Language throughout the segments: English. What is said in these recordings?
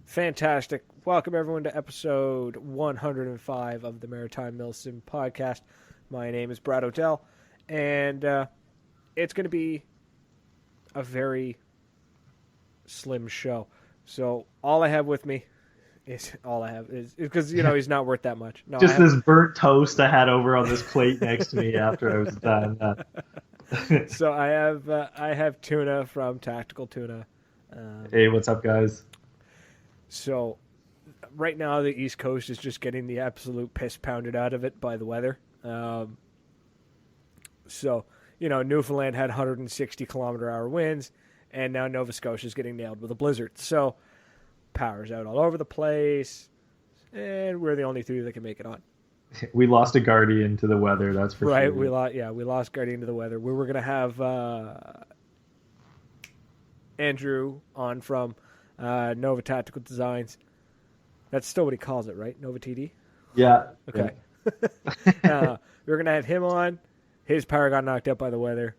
Fantastic. Welcome, everyone, to episode 105 of the Maritime Milsim podcast. My name is Brad Odell, and it's going to be a very slim show. So all I have with me is because, he's not worth that much. No, Just this burnt toast I had over on this plate next to me after I was done. So I have Tuna from Tactical Tuna. Hey, what's up, guys? So right now the East Coast is just getting the absolute piss pounded out of it by the weather. Newfoundland had 160-kilometer-hour winds, and now Nova Scotia is getting nailed with a blizzard. So power's out all over the place, and we're the only three that can make it on. We lost a guardian to the weather, that's for right, sure. We lost guardian to the weather. We were going to have Andrew on from Nova Tactical Designs. That's still what he calls it, right? Nova TD? Yeah. Okay. Yeah. We were going to have him on. His power got knocked out by the weather,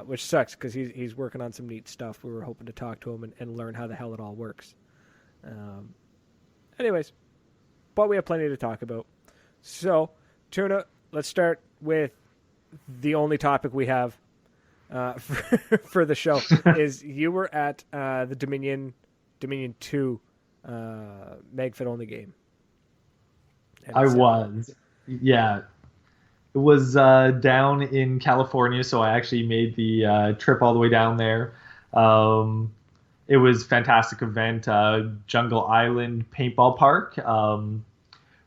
which sucks because he's working on some neat stuff. We were hoping to talk to him and learn how the hell it all works. Anyways, but we have plenty to talk about. So, Tuna, let's start with the only topic we have for the show. Is you were at the Dominion 2 MagFed only game. I was. Yeah. It was down in California, so I actually made the trip all the way down there. It was a fantastic event, Jungle Island Paintball Park.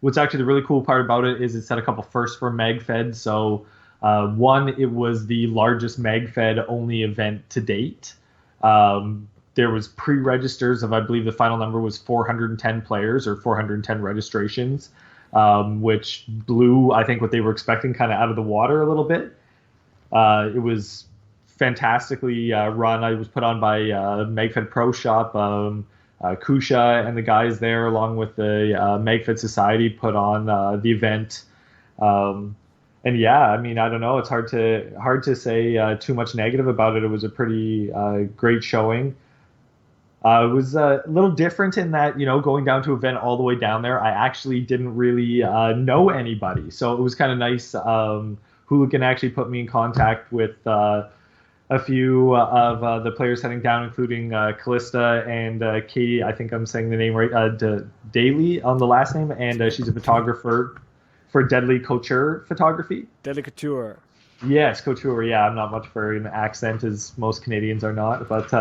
What's actually the really cool part about it is it set a couple firsts for MagFed. So one, it was the largest MagFed only event to date. There was pre-registers of, I believe the final number was 410 players or 410 registrations, which blew, I think, what they were expecting kind of out of the water a little bit. It was fantastically run. I was put on by MagFed Pro Shop. Kusha and the guys there, along with the MagFed Society, put on the event. And yeah, I mean, I don't know. It's hard to say too much negative about it. It was a pretty great showing. It was a little different in that, going down to event all the way down there, I actually didn't really know anybody. So it was kind of nice. Hooligan actually put me in contact with a few of the players heading down, including Callista and Katie. I think I'm saying the name right, Daly on the last name, and she's a photographer for Deadly Couture Photography. Deadly Couture. Yes, Couture. Yeah, I'm not much for an accent, as most Canadians are not, but.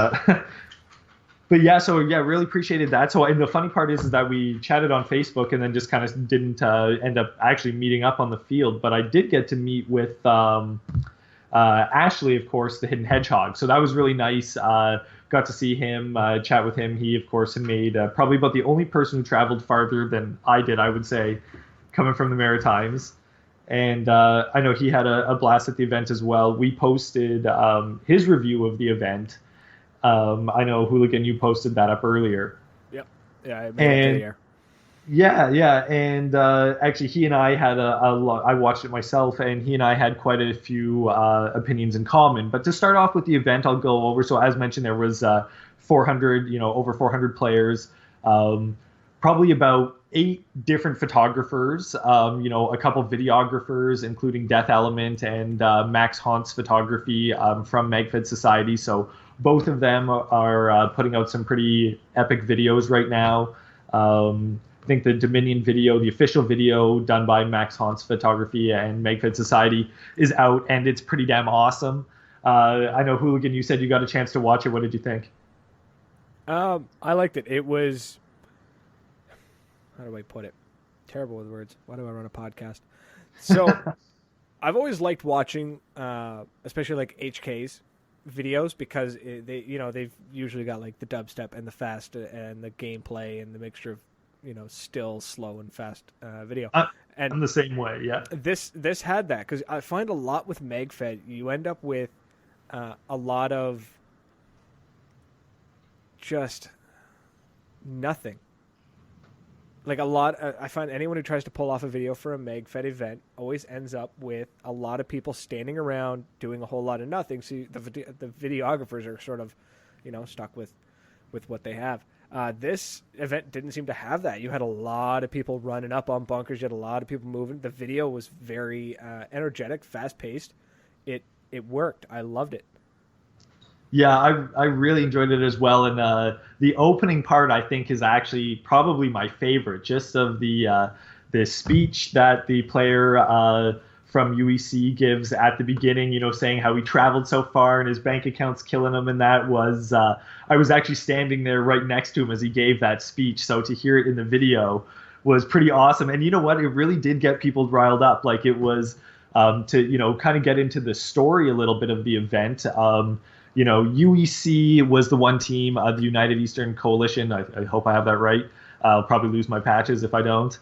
But yeah, so yeah, really appreciated that. So, and the funny part is that we chatted on Facebook and then just kind of didn't end up actually meeting up on the field. But I did get to meet with Ashley, of course, the Hidden Hedgehog. So that was really nice. Got to see him, chat with him. He, of course, had made probably about the only person who traveled farther than I did, I would say, coming from the Maritimes. And I know he had a blast at the event as well. We posted his review of the event. I know, Hooligan, you posted that up earlier. Yep. Yeah, I made it earlier. Yeah, and actually, he and I had I watched it myself, and he and I had quite a few opinions in common. But to start off with the event, I'll go over. So as mentioned, there was 400, over 400 players, probably about 8 different photographers, a couple videographers, including Death Element and Max Haunt's photography from MagFed Society. So both of them are putting out some pretty epic videos right now. I think the Dominion video, the official video done by Max Haunt's photography and MagFed Society, is out, and it's pretty damn awesome. I know, Hooligan, you said you got a chance to watch it. What did you think? I liked it. It was, how do I put it? Terrible with words. Why do I run a podcast? So I've always liked watching, especially like HK's videos, because they've usually got like the dubstep and the fast and the gameplay and the mixture of still, slow, and fast video. And I'm the same way, yeah. This had that, because I find a lot with MagFed, you end up with a lot of just nothing. Like a lot, I find anyone who tries to pull off a video for a MagFed event always ends up with a lot of people standing around doing a whole lot of nothing. So the videographers are sort of, stuck with what they have. This event didn't seem to have that. You had a lot of people running up on bunkers. You had a lot of people moving. The video was very energetic, fast paced. It worked. I loved it. Yeah, I really enjoyed it as well. And the opening part, I think, is actually probably my favorite, just of the speech that the player from UEC gives at the beginning, saying how he traveled so far and his bank account's killing him. And that was, I was actually standing there right next to him as he gave that speech. So to hear it in the video was pretty awesome. And you know what? It really did get people riled up. Like it was to, kind of get into the story a little bit of the event. UEC was the one team, the United Eastern Coalition. I hope I have that right. I'll probably lose my patches if I don't.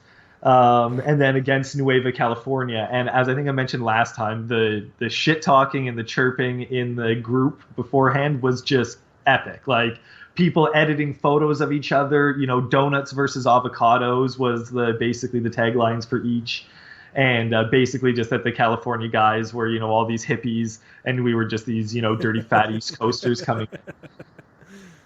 And then against Nueva California. And as I think I mentioned last time, the shit talking and the chirping in the group beforehand was just epic. Like people editing photos of each other, donuts versus avocados was basically the taglines for each. And basically just that the California guys were, all these hippies, and we were just these, dirty fat East Coasters coming in.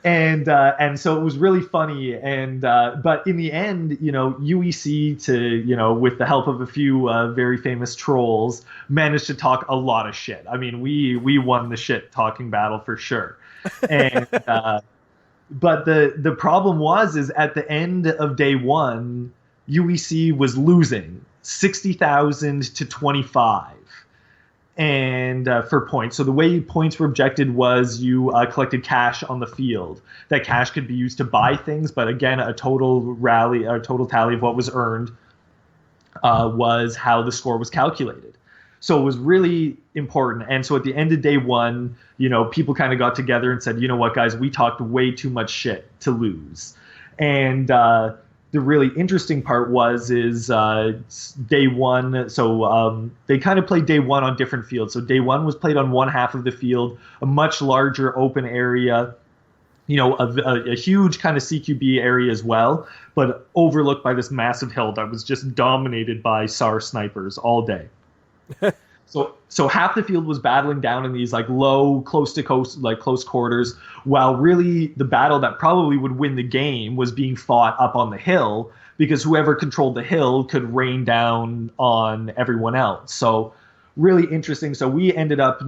And so it was really funny. And but in the end, UEC with the help of a few very famous trolls, managed to talk a lot of shit. I mean, we won the shit talking battle for sure. And but the problem is at the end of day one, UEC was losing 60,000 to 25. And for points. So the way points were objected was you collected cash on the field. That cash could be used to buy things, but again, a total tally of what was earned was how the score was calculated. So it was really important. And so at the end of day one, people kind of got together and said, you know what, guys, we talked way too much shit to lose. And the really interesting part is day one. So they kind of played day one on different fields. So day one was played on one half of the field, a much larger open area, a huge kind of CQB area as well, but overlooked by this massive hill that was just dominated by SAR snipers all day. So half the field was battling down in these like low, close to coast, like close quarters, while really the battle that probably would win the game was being fought up on the hill, because whoever controlled the hill could rain down on everyone else. So really interesting. So we ended up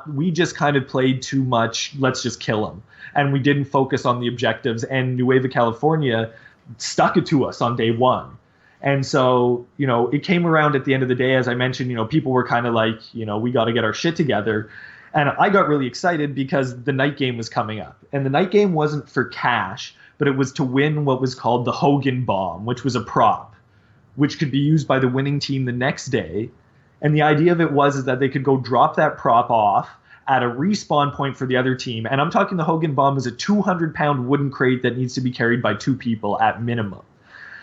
we just kind of played too much, let's just kill them. And we didn't focus on the objectives, and Nueva California stuck it to us on day one. And so, it came around at the end of the day, as I mentioned, people were kind of like, we got to get our shit together. And I got really excited because the night game was coming up. And the night game wasn't for cash, but it was to win what was called the Hogan Bomb, which was a prop, which could be used by the winning team the next day. And the idea of it is that they could go drop that prop off at a respawn point for the other team. And I'm talking the Hogan Bomb is a 200-pound wooden crate that needs to be carried by two people at minimum.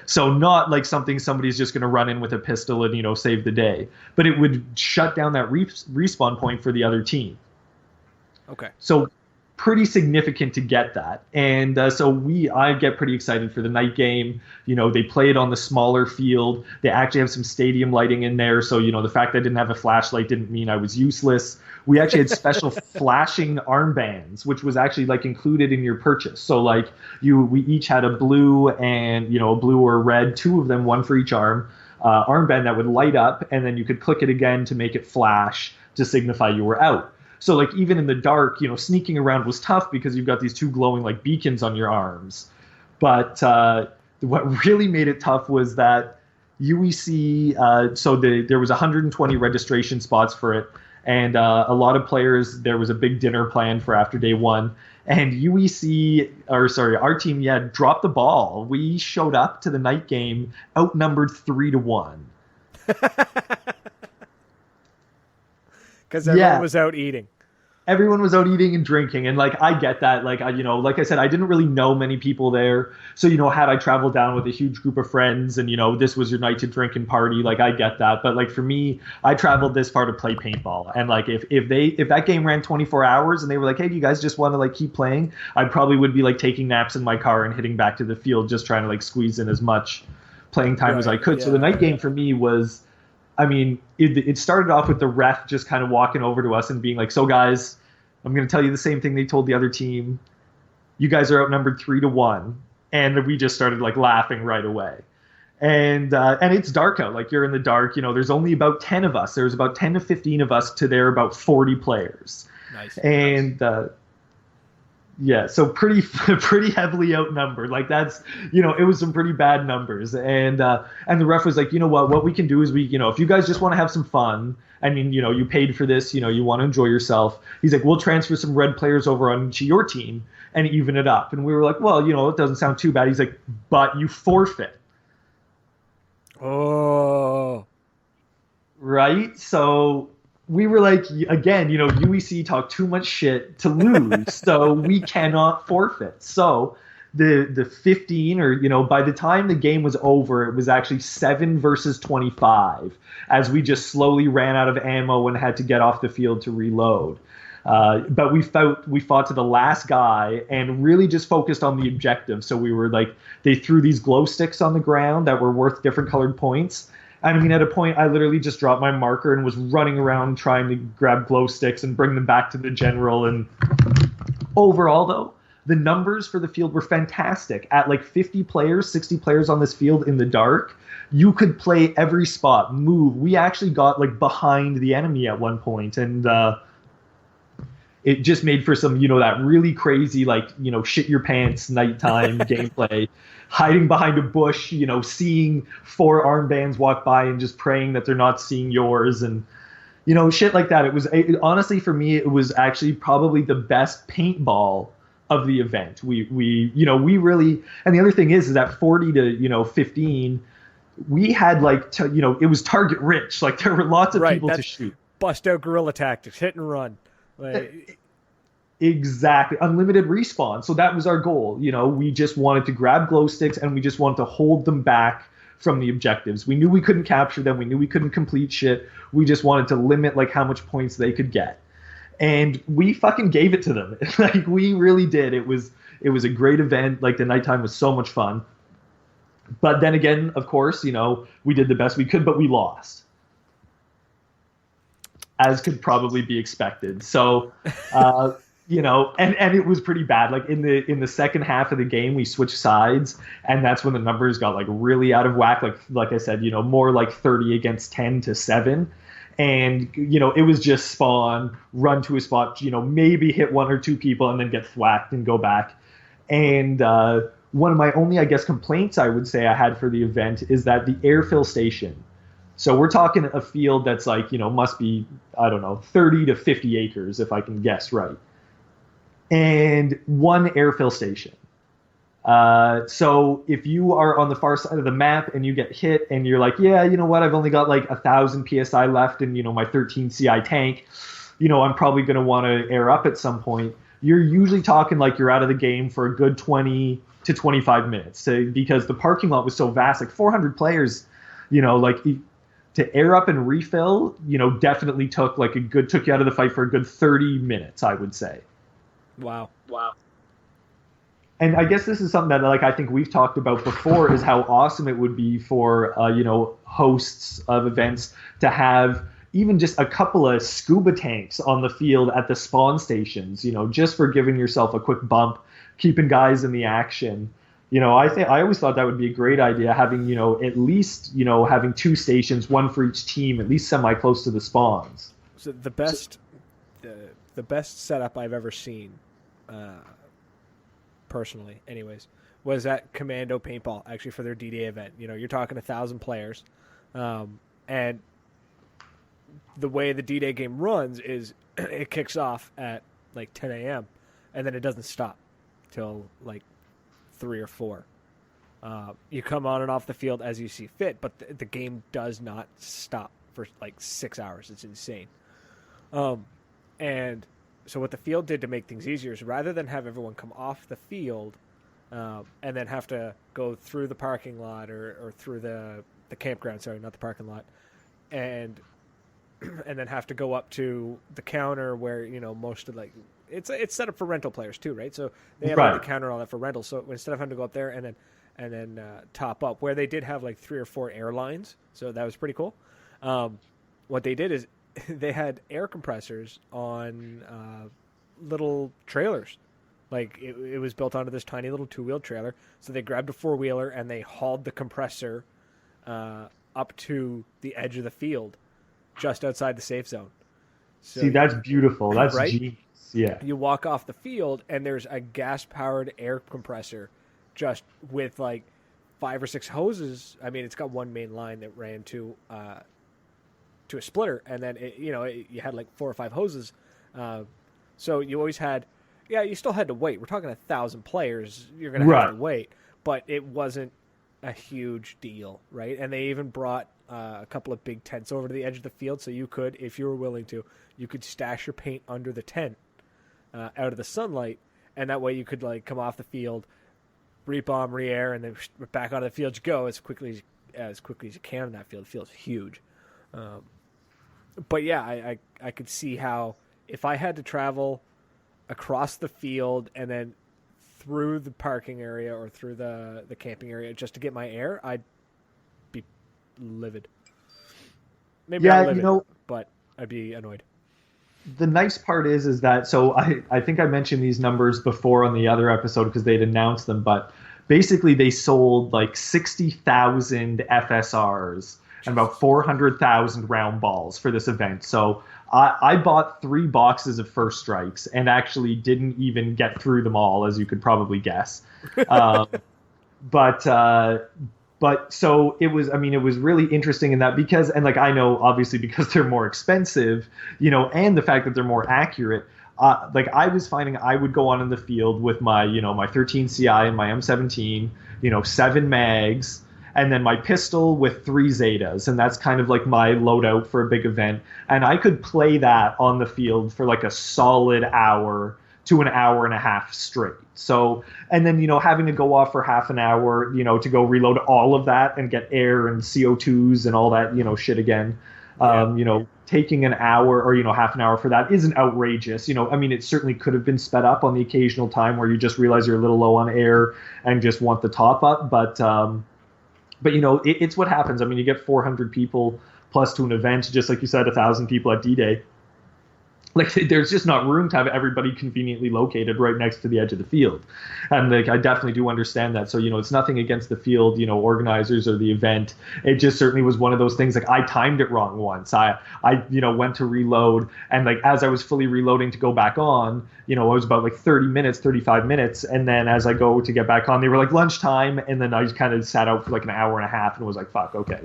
So not like something somebody's just going to run in with a pistol and, save the day. But it would shut down that respawn point for the other team. Okay. So pretty significant to get that. And so I get pretty excited for the night game. They play it on the smaller field. They actually have some stadium lighting in there. So, the fact that I didn't have a flashlight didn't mean I was useless. We actually had special flashing armbands, which was actually like included in your purchase. So like we each had a blue and, a blue or red, two of them, one for each armband that would light up, and then you could click it again to make it flash to signify you were out. So like even in the dark, sneaking around was tough because you've got these two glowing like beacons on your arms. But what really made it tough was that UEC, there was 120 registration spots for it. And a lot of players, there was a big dinner planned for after day one. And our team, dropped the ball. We showed up to the night game outnumbered 3-1. Because everyone was out eating. Everyone was out eating and drinking, and like I get that. Like like I said, I didn't really know many people there. So had I traveled down with a huge group of friends, and this was your night to drink and party, like I get that. But like for me, I traveled this far to play paintball, and like if that game ran 24 hours and they were like, hey, do you guys just want to like keep playing? I probably would be like taking naps in my car and hitting back to the field, just trying to like squeeze in as much playing time as I could. Yeah. So the night game for me was, it started off with the ref just kind of walking over to us and being like, so guys, I'm going to tell you the same thing they told the other team. You guys are outnumbered 3-1. And we just started like laughing right away. And it's dark out. Like you're in the dark. There's only about 10 of us. There's about 10 to 15 of us to there about 40 players. Nice. And yeah, so pretty pretty heavily outnumbered. Like that's it was some pretty bad numbers. And the ref was like, what we can do is if you guys just want to have some fun. I mean, you paid for this. You want to enjoy yourself. He's like, we'll transfer some red players over onto your team and even it up. And we were like, well, it doesn't sound too bad. He's like, but you forfeit. Oh. Right? So we were like, again, UEC talked too much shit to lose, so we cannot forfeit. So the 15, or by the time the game was over, it was actually 7 versus 25, as we just slowly ran out of ammo and had to get off the field to reload. But we fought to the last guy and really just focused on the objective. So we were like, they threw these glow sticks on the ground that were worth different colored points. I mean, at a point, I literally just dropped my marker and was running around trying to grab glow sticks and bring them back to the general. And overall, though, the numbers for the field were fantastic. At like 50 players, 60 players on this field in the dark, you could play every spot, move. We actually got like behind the enemy at one point, and it just made for some, that really crazy, like, shit your pants nighttime gameplay. Hiding behind a bush, seeing 4 armbands walk by and just praying that they're not seeing yours, and shit like that. Honestly, for me, it was actually probably the best paintball of the event. We really, and the other thing is that 40 to 15, we had like it was target rich. Like there were lots of people to shoot. Bust out guerrilla tactics, hit and run. Like, exactly. Unlimited respawn. So that was our goal. We just wanted to grab glow sticks and we just wanted to hold them back from the objectives. We knew we couldn't capture them. We knew we couldn't complete shit. We just wanted to limit like how much points they could get. And we fucking gave it to them. Like we really did. It was a great event. Like the nighttime was so much fun. But then again, of course, we did the best we could, but we lost, as could probably be expected. So, and it was pretty bad. Like in the second half of the game, we switched sides, and that's when the numbers got like really out of whack. Like I said, more like 30 against 10 to 7. And, it was just spawn, run to a spot, maybe hit 1 or 2 people and then get thwacked and go back. And one of my only, I guess, complaints I would say I had for the event is that the airfill station. So we're talking a field that's like, must be, I don't know, 30 to 50 acres, if I can guess right. And 1 airfill station. So if you are on the far side of the map and you get hit and you're like, yeah, you know what, I've only got like 1,000 PSI left in, my 13 CI tank, I'm probably going to want to air up at some point. You're usually talking like you're out of the game for a good 20 to 25 minutes because the parking lot was so vast, like 400 players, like to air up and refill, definitely took you out of the fight for a good 30 minutes, I would say. Wow. And I guess this is something that like I think we've talked about before is how awesome it would be for hosts of events to have even just a couple of scuba tanks on the field at the spawn stations, just for giving yourself a quick bump, keeping guys in the action. I always thought that would be a great idea, having at least having 2 stations, 1 for each team, at least semi close to the spawns. So the best setup I've ever seen, personally, anyways, was at Commando Paintball, actually, for their D-Day event. You're talking 1,000 players, and the way the D-Day game runs is it kicks off at like 10 a.m. and then it doesn't stop till like 3 or 4. You come on and off the field as you see fit, but the game does not stop for like 6 hours. It's insane. And so what the field did to make things easier is rather than have everyone come off the field and then have to go through the parking lot or through the campground, sorry, not the parking lot, and then have to go up to the counter where most of it's set up for rental players too, right? So they have like the counter and all that for rental. So instead of having to go up there and then top up, where they did have like 3 or 4 airlines, so that was pretty cool. What they did is they had air compressors on little trailers Like it was built onto this tiny little 2-wheel trailer. So they grabbed a 4-wheeler and they hauled the compressor up to the edge of the field, just outside the safe zone. So See, that's beautiful. That's right, genius. Yeah. you walk off the field and there's a gas powered air compressor, just with like 5 or 6 hoses. I mean, it's got one main line that ran to a splitter, and then you had like 4 or 5 hoses. So you always had, you still had to wait. We're talking 1,000 players. You're going to have to wait, but it wasn't a huge deal, right? And they even brought a couple of big tents over to the edge of the field, so you could, if you were willing to, you could stash your paint under the tent out of the sunlight, and that way you could like come off the field, re-bomb, re-air, and then back onto the field you go as quickly as you can in that field. The field's huge. But yeah, I could see how if I had to travel across the field and then through the parking area or through the camping area just to get my air, I'd be livid. Maybe not livid, but I'd be annoyed. The nice part is that, so I think I mentioned these numbers before on the other episode because they'd announced them, but basically they sold like 60,000 FSRs and about 400,000 round balls for this event. So I bought 3 boxes of First Strikes and actually didn't even get through them all, as you could probably guess. But so it was, I mean, it was really interesting in that because, and like, I know obviously because they're more expensive, and the fact that they're more accurate, like I was finding I would go on in the field with my, my 13 CI and my M17, 7 mags, and then my pistol with 3 Zetas. And that's kind of like my loadout for a big event. And I could play that on the field for like a solid hour to an hour and a half straight. So, and then, having to go off for half an hour, to go reload all of that and get air and CO2s and all that, shit again. Taking an hour or, half an hour for that isn't outrageous. I mean, it certainly could have been sped up on the occasional time where you just realize you're a little low on air and just want the top up. But it's what happens. I mean, you get 400 people plus to an event, just like you said, 1,000 people at D-Day. Like, there's just not room to have everybody conveniently located right next to the edge of the field. And like, I definitely do understand that. So, it's nothing against the field, organizers or the event. It just certainly was one of those things. Like, I timed it wrong once. I went to reload, and like, as I was fully reloading to go back on, it was about like 35 minutes. And then as I go to get back on, they were like lunchtime. And then I just kind of sat out for like an hour and a half and was like, fuck, okay,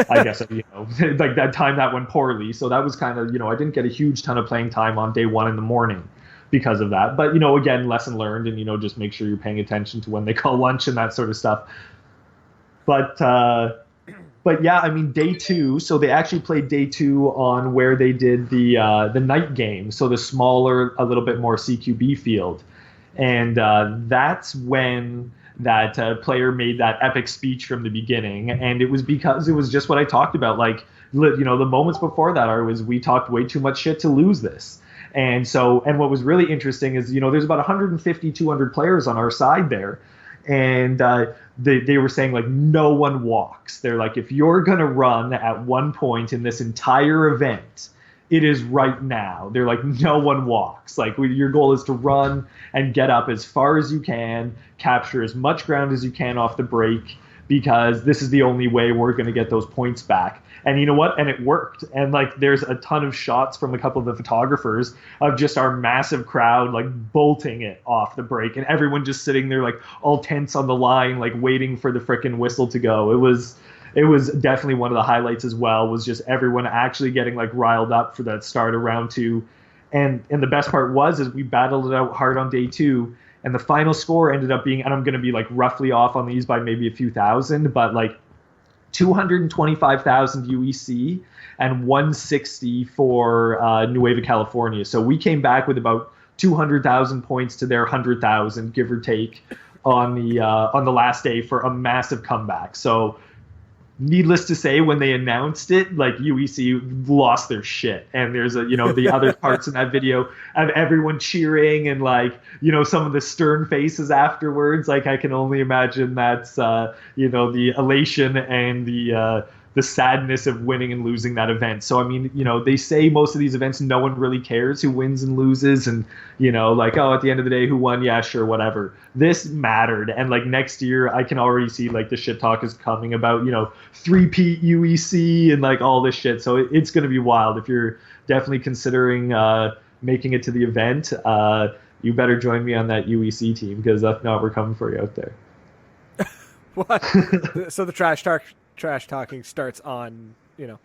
I guess, like that time that went poorly. So that was kind of, I didn't get a huge ton of playing time on day 1 in the morning because of that. But, again, lesson learned, and, just make sure you're paying attention to when they call lunch and that sort of stuff. But yeah, I mean, day 2. So they actually played day 2 on where they did the night game. So the smaller, a little bit more CQB field. And that's when that player made that epic speech from the beginning. And it was because it was just what I talked about. Like, the moments before that we talked way too much shit to lose this. And what was really interesting is, there's about 150, 200 players on our side there. And they were saying, like, no one walks. They're like, if you're going to run at one point in this entire event, it is right now. They're like, no one walks. Like, your goal is to run and get up as far as you can, capture as much ground as you can off the break, because this is the only way we're going to get those points back. And you know what? And it worked. And like, there's a ton of shots from a couple of the photographers of just our massive crowd, like bolting it off the break, and everyone just sitting there, like all tense on the line, like waiting for the frickin' whistle to go. It was definitely one of the highlights as well, was just everyone actually getting like riled up for that start of round 2. And the best part is we battled it out hard on day 2, and the final score ended up being, and I'm going to be like roughly off on these by maybe a few thousand, but like 225,000 UEC and 160 for Nueva California. So we came back with about 200,000 points to their 100,000, give or take, on the last day for a massive comeback. So needless to say, when they announced it, like, UEC lost their shit. And there's the other parts in that video of everyone cheering and like, some of the stern faces afterwards. Like, I can only imagine that's, the elation and the the sadness of winning and losing that event. So I mean, they say most of these events no one really cares who wins and loses, and like, oh, at the end of the day, who won? Yeah, sure, whatever. This mattered, and like next year, I can already see like the shit talk is coming about three-peat UEC and like all this shit. So it's going to be wild. If you're definitely considering making it to the event, you better join me on that UEC team, because if not, we're coming for you out there. What? So the trash talking starts on the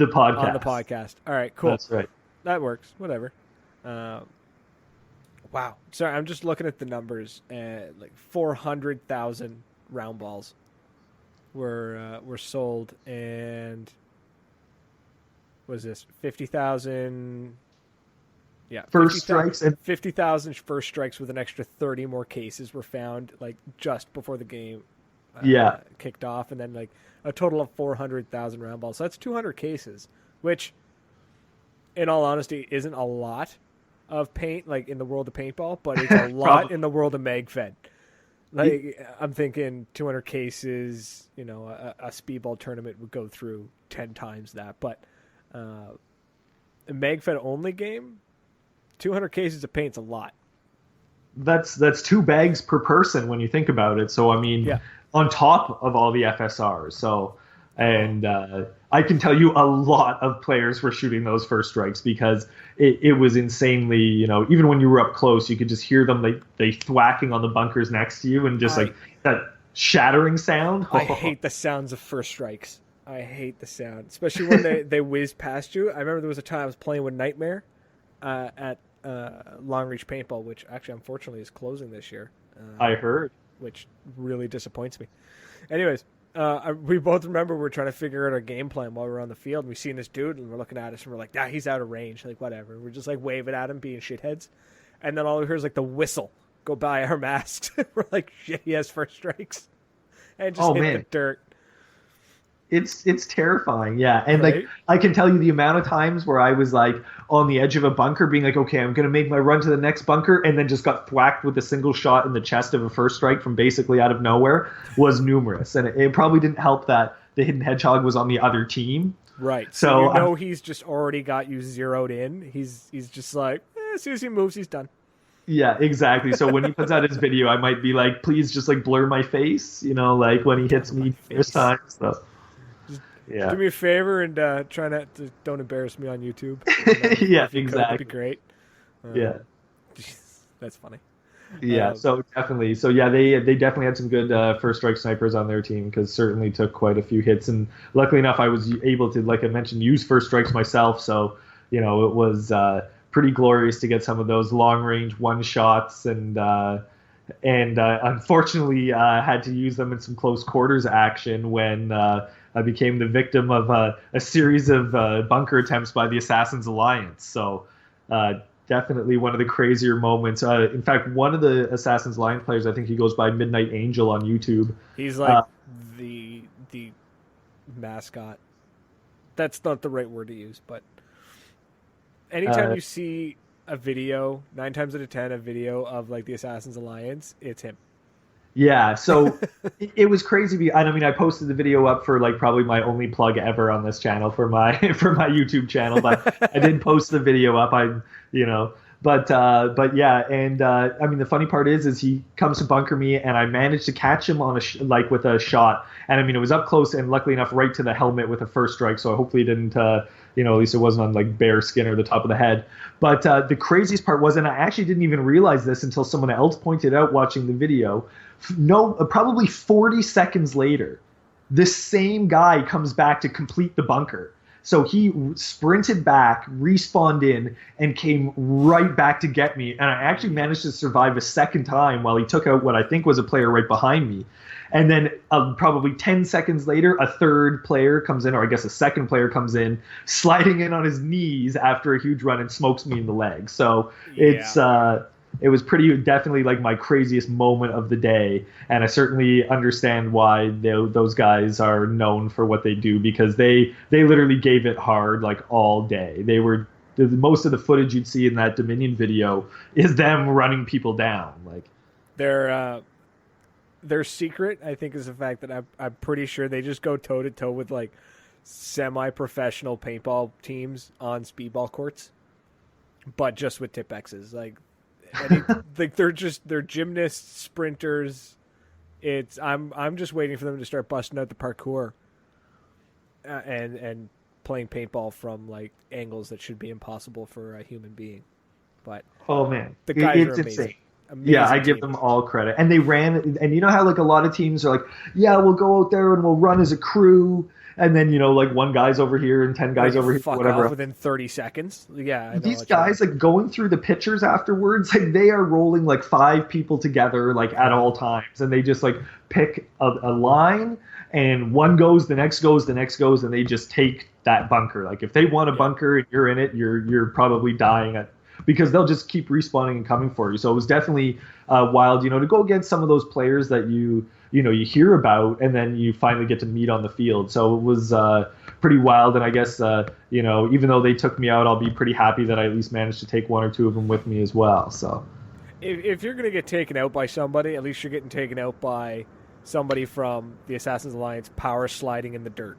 podcast. On the podcast. All right, cool. That's right. That works. Whatever. Wow. Sorry, I'm just looking at the numbers. Like 400,000 round balls were sold, and was this 50,000? Yeah, first strikes and 50,000 first strikes, with an extra 30 more cases were found like just before the game kicked off, and then like a total of 400,000 round balls. So that's 200 cases, which in all honesty isn't a lot of paint like in the world of paintball, but it's a lot in the world of MagFed. Like I'm thinking 200 cases, a speedball tournament would go through 10 times that, but a MagFed only game, 200 cases of paint's a lot. That's 2 bags per person when you think about it. So I mean, on top of all the FSRs. So, and I can tell you a lot of players were shooting those first strikes, because it was insanely, even when you were up close, you could just hear them they thwacking on the bunkers next to you, and just like that shattering sound. I hate the sounds of first strikes. I hate the sound, especially when they whiz past you. I remember there was a time I was playing with Nightmare at Long Reach Paintball, which actually unfortunately is closing this year. I heard. Which really disappoints me. Anyways, we both remember we're trying to figure out our game plan while we were on the field. And we seen this dude, and we're looking at us, and we're like, he's out of range. Like, whatever. We're just like waving at him, being shitheads. And then all we hear is like the whistle go by our masks. We're like, shit, he has first strikes. And just hit the dirt. It's terrifying, yeah. And right? like I can tell you the amount of times where I was like on the edge of a bunker being like, okay, I'm gonna make my run to the next bunker, and then just got thwacked with a single shot in the chest of a first strike from basically out of nowhere was numerous. And it probably didn't help that the Hidden Hedgehog was on the other team. Right. So he's just already got you zeroed in. He's just like, as soon as he moves, he's done. Yeah, exactly. So when he puts out his video, I might be like, please just like blur my face, like when he hits me this time. So yeah. Do me a favor and try not to don't embarrass me on YouTube. Yeah, exactly. That'd be great. Yeah, that's funny. Yeah, so definitely. So yeah, they definitely had some good first strike snipers on their team, because certainly took quite a few hits. And luckily enough, I was able to, like I mentioned, use first strikes myself. So it was pretty glorious to get some of those long range one shots, and unfortunately had to use them in some close quarters action when I became the victim of a series of bunker attempts by the Assassin's Alliance. So definitely one of the crazier moments. In fact, one of the Assassin's Alliance players, I think he goes by Midnight Angel on YouTube. He's like the mascot. That's not the right word to use, but anytime you see a video, 9 times out of 10, a video of like the Assassin's Alliance, it's him. Yeah, so it was crazy. I mean, I posted the video up for like probably my only plug ever on this channel for my YouTube channel, but I did post the video up. But yeah, and I mean, the funny part is he comes to bunker me, and I managed to catch him on with a shot, and I mean, it was up close, and luckily enough, right to the helmet with a first strike. So hopefully, it didn't. At least it wasn't on like bare skin or the top of the head. But the craziest part was, and I actually didn't even realize this until someone else pointed out watching the video. Probably 40 seconds later, this same guy comes back to complete the bunker. So he sprinted back, respawned in, and came right back to get me. And I actually managed to survive a second time while he took out what I think was a player right behind me. And then probably 10 seconds later, a third player comes in, or I guess a second player comes in, sliding in on his knees after a huge run and smokes me in the leg. So it was pretty definitely like my craziest moment of the day. And I certainly understand why those guys are known for what they do, because they literally gave it hard like all day. Most of the footage you'd see in that Dominion video is them running people down. Like they're their secret, I think, is the fact that I'm pretty sure they just go toe to toe with like semi-professional paintball teams on speedball courts, but just with Tipexes. Like, like they're gymnasts, sprinters. I'm just waiting for them to start busting out the parkour, and playing paintball from like angles that should be impossible for a human being. But oh man, the guys are it's amazing. insane. Yeah, I give them all credit. And they ran, and you know how like a lot of teams are like, yeah, we'll go out there and we'll run as a crew, and then like one guy's over here and 10 guys over here, fuck whatever. Off within 30 seconds. Yeah, I know these guys like going through the pictures afterwards, like they are rolling like 5 people together like at all times, and they just like pick a line, and one goes, the next goes, the next goes, and they just take that bunker. Like if they want a bunker and you're in it, you're probably dying because they'll just keep respawning and coming for you. So it was definitely wild, to go against some of those players that you hear about and then you finally get to meet on the field. So it was pretty wild. And I guess, even though they took me out, I'll be pretty happy that I at least managed to take 1 or 2 of them with me as well. So if you're going to get taken out by somebody, at least you're getting taken out by somebody from the Assassin's Alliance power sliding in the dirt.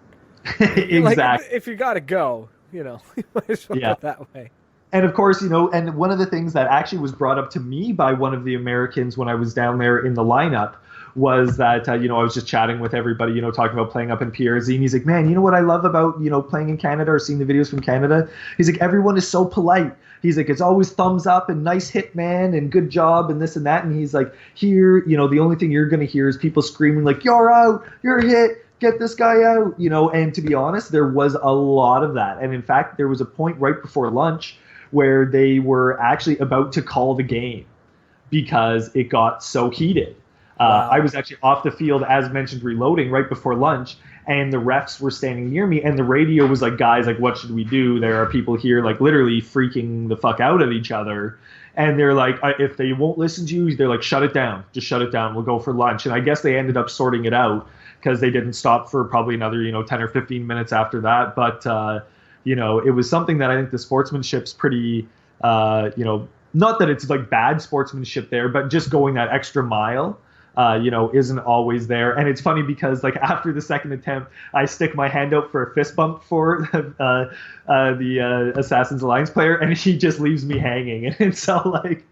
Exactly. Like, if you got to go, you might as well go that way. And of course, and one of the things that actually was brought up to me by one of the Americans when I was down there in the lineup was that, I was just chatting with everybody, talking about playing up in PRZ. And he's like, man, you know what I love about, playing in Canada or seeing the videos from Canada? He's like, everyone is so polite. He's like, it's always thumbs up and nice hit, man, and good job and this and that. And he's like, here, the only thing you're going to hear is people screaming like, you're out, you're hit, get this guy out, And to be honest, there was a lot of that. And in fact, there was a point right before lunch where they were actually about to call the game because it got so heated. Wow. I was actually off the field, as mentioned, reloading right before lunch, and the refs were standing near me, and the radio was like, guys, like, what should we do? There are people here, like, literally freaking the fuck out of each other. And they're like, if they won't listen to you, they're like, shut it down. Just shut it down. We'll go for lunch. And I guess they ended up sorting it out because they didn't stop for probably another, 10 or 15 minutes after that. But, it was something that I think the sportsmanship's pretty, not that it's like bad sportsmanship there, but just going that extra mile, isn't always there. And it's funny because like after the second attempt, I stick my hand out for a fist bump for the Assassin's Alliance player, and he just leaves me hanging. And so like,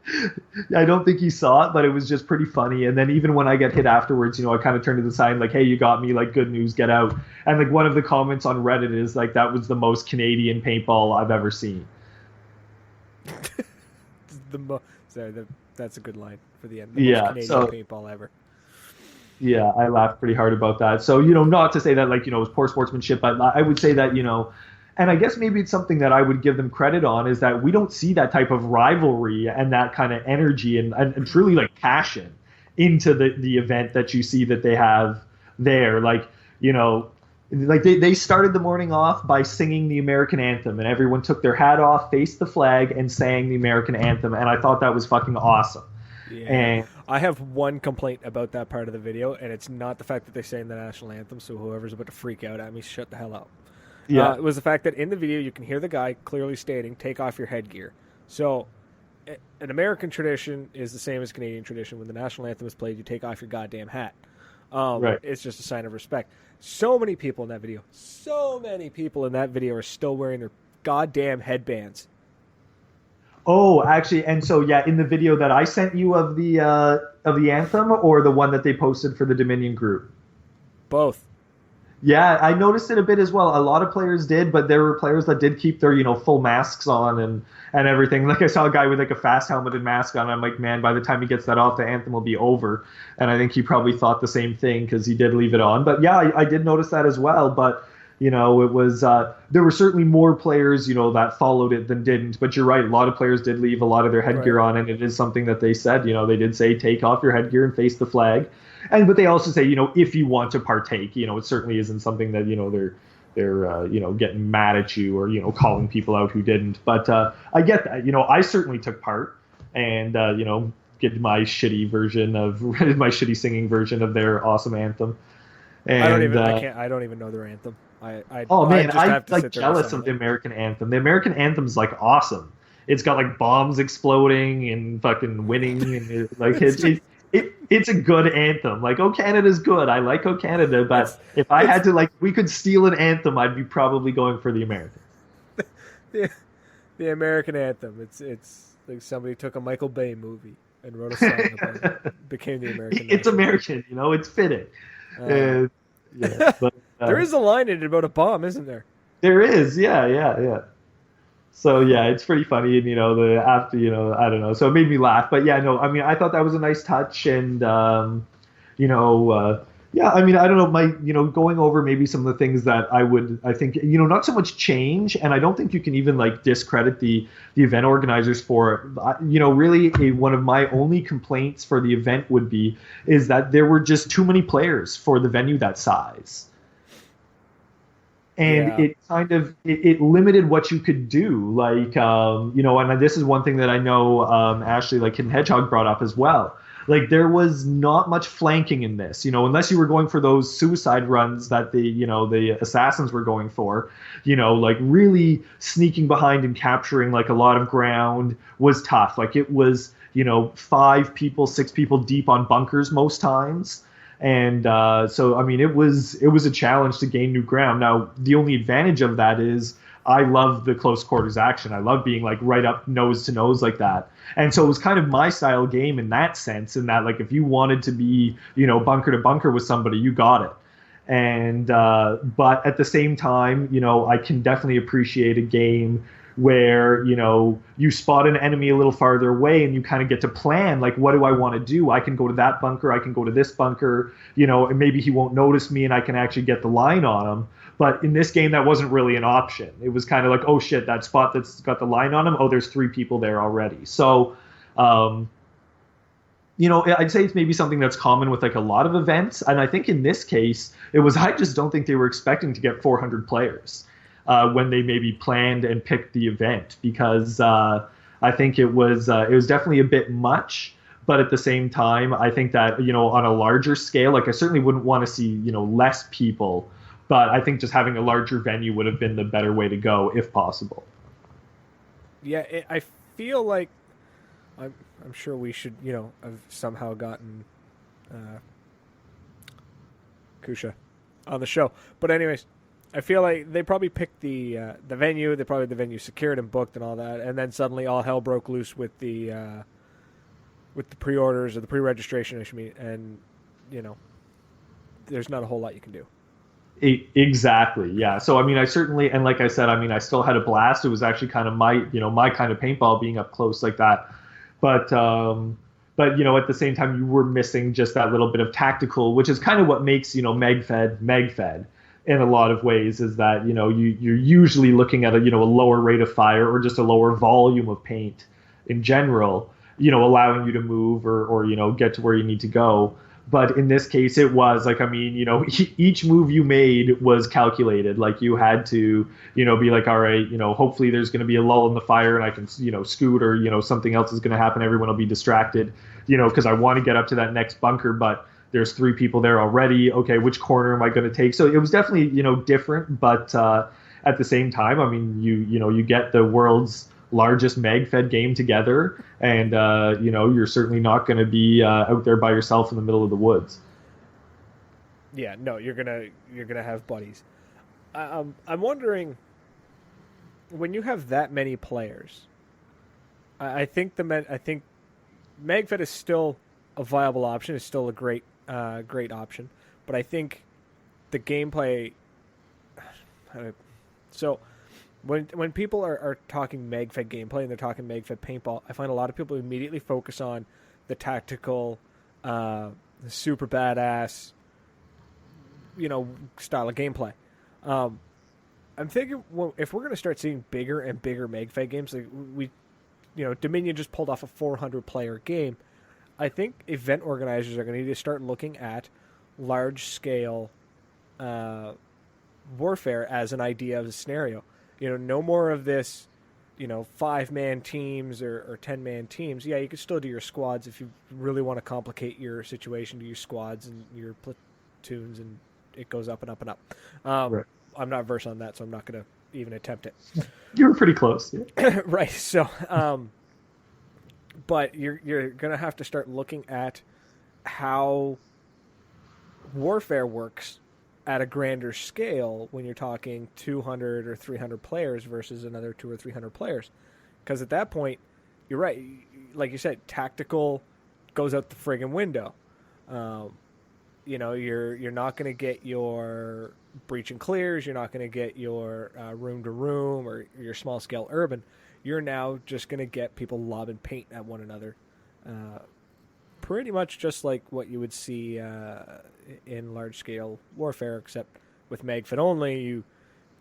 I don't think he saw it, but it was just pretty funny. And then even when I get hit afterwards, I kind of turn to the side like, hey, you got me, like, good news, get out. And like one of the comments on Reddit is like, that was the most Canadian paintball I've ever seen. That's a good line for the end. The most Canadian paintball ever. Yeah, I laughed pretty hard about that. So, not to say that, like, it was poor sportsmanship, but I would say that, and I guess maybe it's something that I would give them credit on, is that we don't see that type of rivalry and that kind of energy and truly, like, passion into the event that you see that they have there. Like, like they started the morning off by singing the American anthem, and everyone took their hat off, faced the flag, and sang the American anthem. And I thought that was fucking awesome. Yeah. And I have one complaint about that part of the video, and it's not the fact that they sang the national anthem, so whoever's about to freak out at me, shut the hell up. Yeah. It was the fact that in the video you can hear the guy clearly stating, take off your headgear. So an American tradition is the same as Canadian tradition. When the national anthem is played, you take off your goddamn hat. Right. It's just a sign of respect. So many people in that video are still wearing their goddamn headbands. Oh, actually, and so yeah, in the video that I sent you of the anthem, or the one that they posted for the Dominion group? Both. Yeah, I noticed it a bit as well. A lot of players did, but there were players that did keep their, full masks on and everything. Like I saw a guy with like a fast helmeted mask on. I'm like, man, by the time he gets that off, the anthem will be over. And I think he probably thought the same thing because he did leave it on. But yeah, I did notice that as well. But it was there were certainly more players, that followed it than didn't. But you're right, a lot of players did leave a lot of their headgear on, and it is something that they said. They did say take off your headgear and face the flag. But they also say, if you want to partake, it certainly isn't something that, they're getting mad at you or, calling people out who didn't. But I get that. I certainly took part and, get my shitty singing version of their awesome anthem. And, I don't even know their anthem. I'm like jealous of the American anthem. The American anthem's like awesome. It's got like bombs exploding and fucking winning and it's a good anthem. Like, "Oh Canada's good." I like "Oh Canada," but It's if I it's had to, like, we could steal an anthem, I'd be probably going for the Americans. the, the American anthem. It's like somebody took a Michael Bay movie and wrote a song about it. Became the American It's national anthem. American, it's fitting. Uh, And yeah, but there is a line in it about a bomb, isn't there? there is, yeah, yeah, yeah. So yeah, it's pretty funny, and the after, I don't know. So it made me laugh, but yeah, no, I mean, I thought that was a nice touch, and you know, yeah, I mean, I don't know, going over maybe some of the things that I think, not so much change, and I don't think you can even like discredit the event organizers for it. Really, one of my only complaints for the event would be is that there were just too many players for the venue that size, and Yeah, it kind of it limited what you could do, like and this is one thing that I know, Ashley, like Hidden Hedgehog, brought up as well. Like, there was not much flanking in this, unless you were going for those suicide runs that the assassins were going for. Like, really sneaking behind and capturing like a lot of ground was tough. Like, it was 5 people, 6 people deep on bunkers most times. And so, I mean, it was a challenge to gain new ground. Now, the only advantage of that is I love the close quarters action. I love being like right up nose to nose like that. And so it was kind of my style game in that sense, in that, like, if you wanted to be, bunker to bunker with somebody, you got it. And but at the same time, I can definitely appreciate a game where you spot an enemy a little farther away and you kind of get to plan, like, what do I want to do? I can go to that bunker, I can go to this bunker, and maybe he won't notice me and I can actually get the line on him. But in this game, that wasn't really an option. It was kind of like, oh shit, that spot that's got the line on him, oh, there's 3 people there already. So I'd say it's maybe something that's common with like a lot of events. And I think in this case, I just don't think they were expecting to get 400 players when they maybe planned and picked the event, because I think it was definitely a bit much. But at the same time, I think that, on a larger scale, like, I certainly wouldn't want to see, less people. But I think just having a larger venue would have been the better way to go, if possible. yeah. I feel like I'm sure we should have somehow gotten uh, Kusha on the show. But anyways, I feel like they probably picked the venue. They probably had the venue secured and booked and all that, and then suddenly all hell broke loose with the pre-orders or the pre-registration. I mean, and there's not a whole lot you can do. Exactly. Yeah. So, I mean, I certainly, and like I said, I mean, I still had a blast. It was actually kind of my kind of paintball, being up close like that. But at the same time, you were missing just that little bit of tactical, which is kind of what makes, MegFed in a lot of ways, is that, you're usually looking at a lower rate of fire or just a lower volume of paint in general, allowing you to move or get to where you need to go. But in this case, it was like, I mean, each move you made was calculated. Like, you had to, be like, all right, hopefully there's going to be a lull in the fire and I can, scoot, or, something else is going to happen. Everyone will be distracted, because I want to get up to that next bunker, but there's 3 people there already. Okay, which corner am I going to take? So it was definitely, different. But at the same time, I mean, you get the world's largest mag-fed game together, and you're certainly not going to be out there by yourself in the middle of the woods. Yeah, no, you're gonna have buddies. I'm wondering, when you have that many players, I think Magfed is still a viable option. It's still a great option, but I think the gameplay. So when people are talking MagFed gameplay and they're talking MagFed paintball, I find a lot of people immediately focus on the tactical, the super badass, style of gameplay. I'm thinking, well, if we're going to start seeing bigger and bigger MagFed games, like Dominion just pulled off a 400 player game. I think event organizers are going to need to start looking at large scale warfare as an idea of a scenario. No more of this, 5-man teams or 10-man teams. Yeah, you can still do your squads if you really want to complicate your situation. Do your squads and your platoons, and it goes up and up and up. Right. I'm not versed on that, so I'm not going to even attempt it. You were pretty close. Yeah. Right. So, but you're going to have to start looking at how warfare works at a grander scale when you're talking 200 or 300 players versus another 2 or 300 players. Because at that point, you're right. Like you said, tactical goes out the friggin' window. Um, you're not going to get your breach and clears. You're not going to get your room to room or your small scale urban. You're now just going to get people lobbing paint at one another. Pretty much just like what you would see in large scale warfare, except with magfit only, you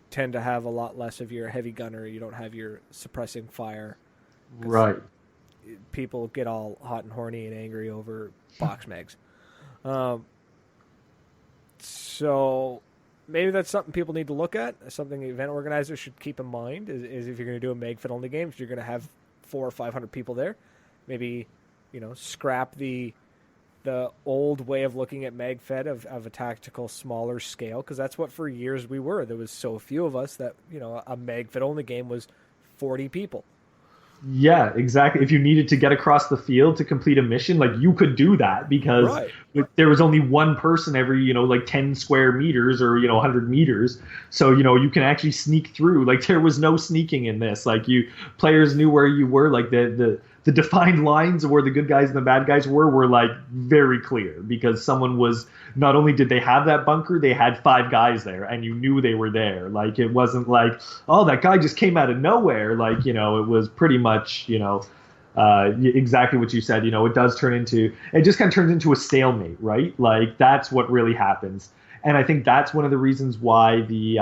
tend to have a lot less of your heavy gunner. You don't have your suppressing fire. Right. People get all hot and horny and angry over box mags. So maybe that's something people need to look at. Something event organizers should keep in mind is if you're going to do a magfit only game, if you're going to have 400 or 500 people there, maybe scrap the old way of looking at magfed of a tactical smaller scale, because that's what for years we were. There was so few of us that a magfit only game was 40 people. Yeah, exactly. If you needed to get across the field to complete a mission, like you could do that because Right. there was only one person every, like 10 square meters or, 100 meters. So, you can actually sneak through. Like there was no sneaking in this. Like players knew where you were. Like the defined lines of where the good guys and the bad guys were like very clear, because someone was, not only did they have that bunker, they had 5 guys there and you knew they were there. Like it wasn't like, oh, that guy just came out of nowhere. Like, it was pretty much, exactly what you said. It does it just kind of turns into a stalemate, right? Like that's what really happens. And I think that's one of the reasons why the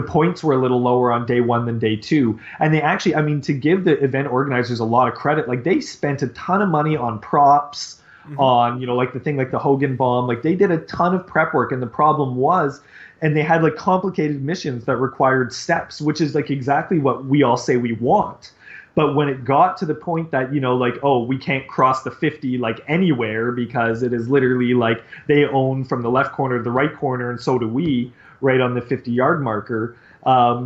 points were a little lower on day 1 than day 2. And they actually, I mean, to give the event organizers a lot of credit, like they spent a ton of money on props, on, like the thing like the Hogan bomb. Like they did a ton of prep work. And the problem was, and they had like complicated missions that required steps, which is like exactly what we all say we want. But when it got to the point that, like, oh, we can't cross the 50 like anywhere because it is literally like they own from the left corner to the right corner, and so do we, right on the 50-yard marker,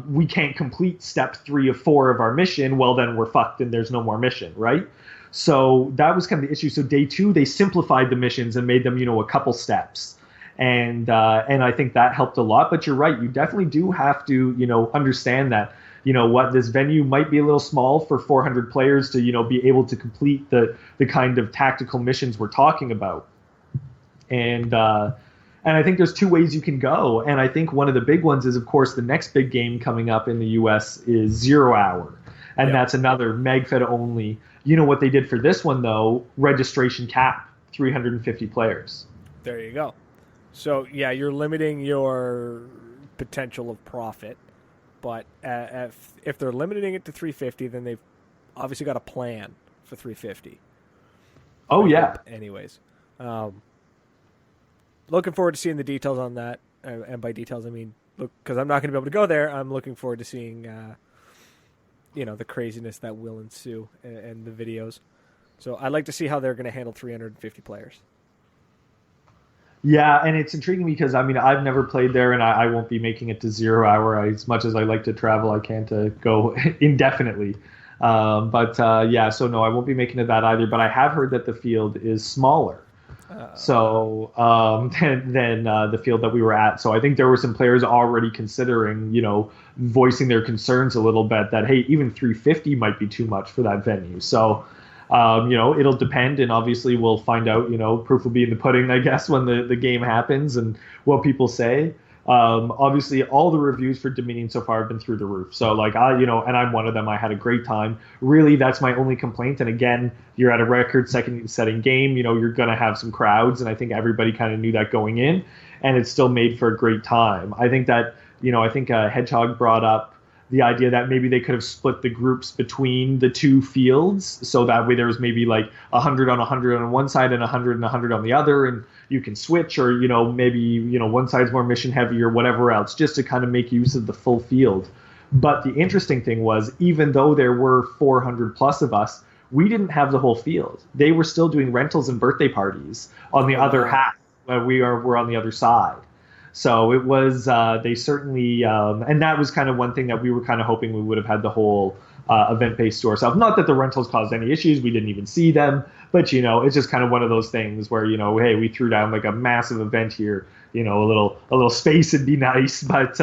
we can't complete step 3 of 4 of our mission. Well, then we're fucked and there's no more mission, right? So that was kind of the issue. So day 2, they simplified the missions and made them, a couple steps. And I think that helped a lot. But you're right. You definitely do have to, understand that, what this venue might be a little small for 400 players to, be able to complete the kind of tactical missions we're talking about. And I think there's 2 ways you can go. And I think one of the big ones is, of course, the next big game coming up in the U.S. is 0 Hour. And that's another magfed only. What they did for this one, though, registration cap, 350 players. There you go. So, yeah, you're limiting your potential of profit. But if they're limiting it to 350, then they've obviously got a plan for 350. Oh, yeah. Anyways. Looking forward to seeing the details on that. And by details, I mean, look, because I'm not going to be able to go there. I'm looking forward to seeing, the craziness that will ensue and the videos. So I'd like to see how they're going to handle 350 players. Yeah, and it's intriguing because, I mean, I've never played there, and I won't be making it to 0 Hour. As much as I like to travel, I can't go indefinitely. Yeah, so no, I won't be making it that either. But I have heard that the field is smaller. Than the field that we were at. So I think there were some players already considering, voicing their concerns a little bit that, hey, even 350 might be too much for that venue. So, it'll depend, and obviously we'll find out, proof will be in the pudding, I guess, when the game happens and what people say. Obviously, all the reviews for Dominion so far have been through the roof. So, like, and I'm one of them. I had a great time. Really, that's my only complaint. And again, you're at a record-setting game. You're going to have some crowds, and I think everybody kind of knew that going in. And it's still made for a great time. I think that, Hedgehog brought up the idea that maybe they could have split the groups between the 2 fields, so that way there was maybe like 100 on 100 on one side and 100 and 100 on the other, and you can switch, or maybe one side's more mission heavy or whatever else, just to kind of make use of the full field. But the interesting thing was, even though there were 400 plus of us, we didn't have the whole field. They were still doing rentals and birthday parties on the other half, where we're on the other side. So it was, they certainly, and that was kind of one thing that we were kind of hoping we would have had the whole event-based store stuff. Not that the rentals caused any issues. We didn't even see them. But, it's just kind of one of those things where, hey, we threw down like a massive event here, a little space would be nice. But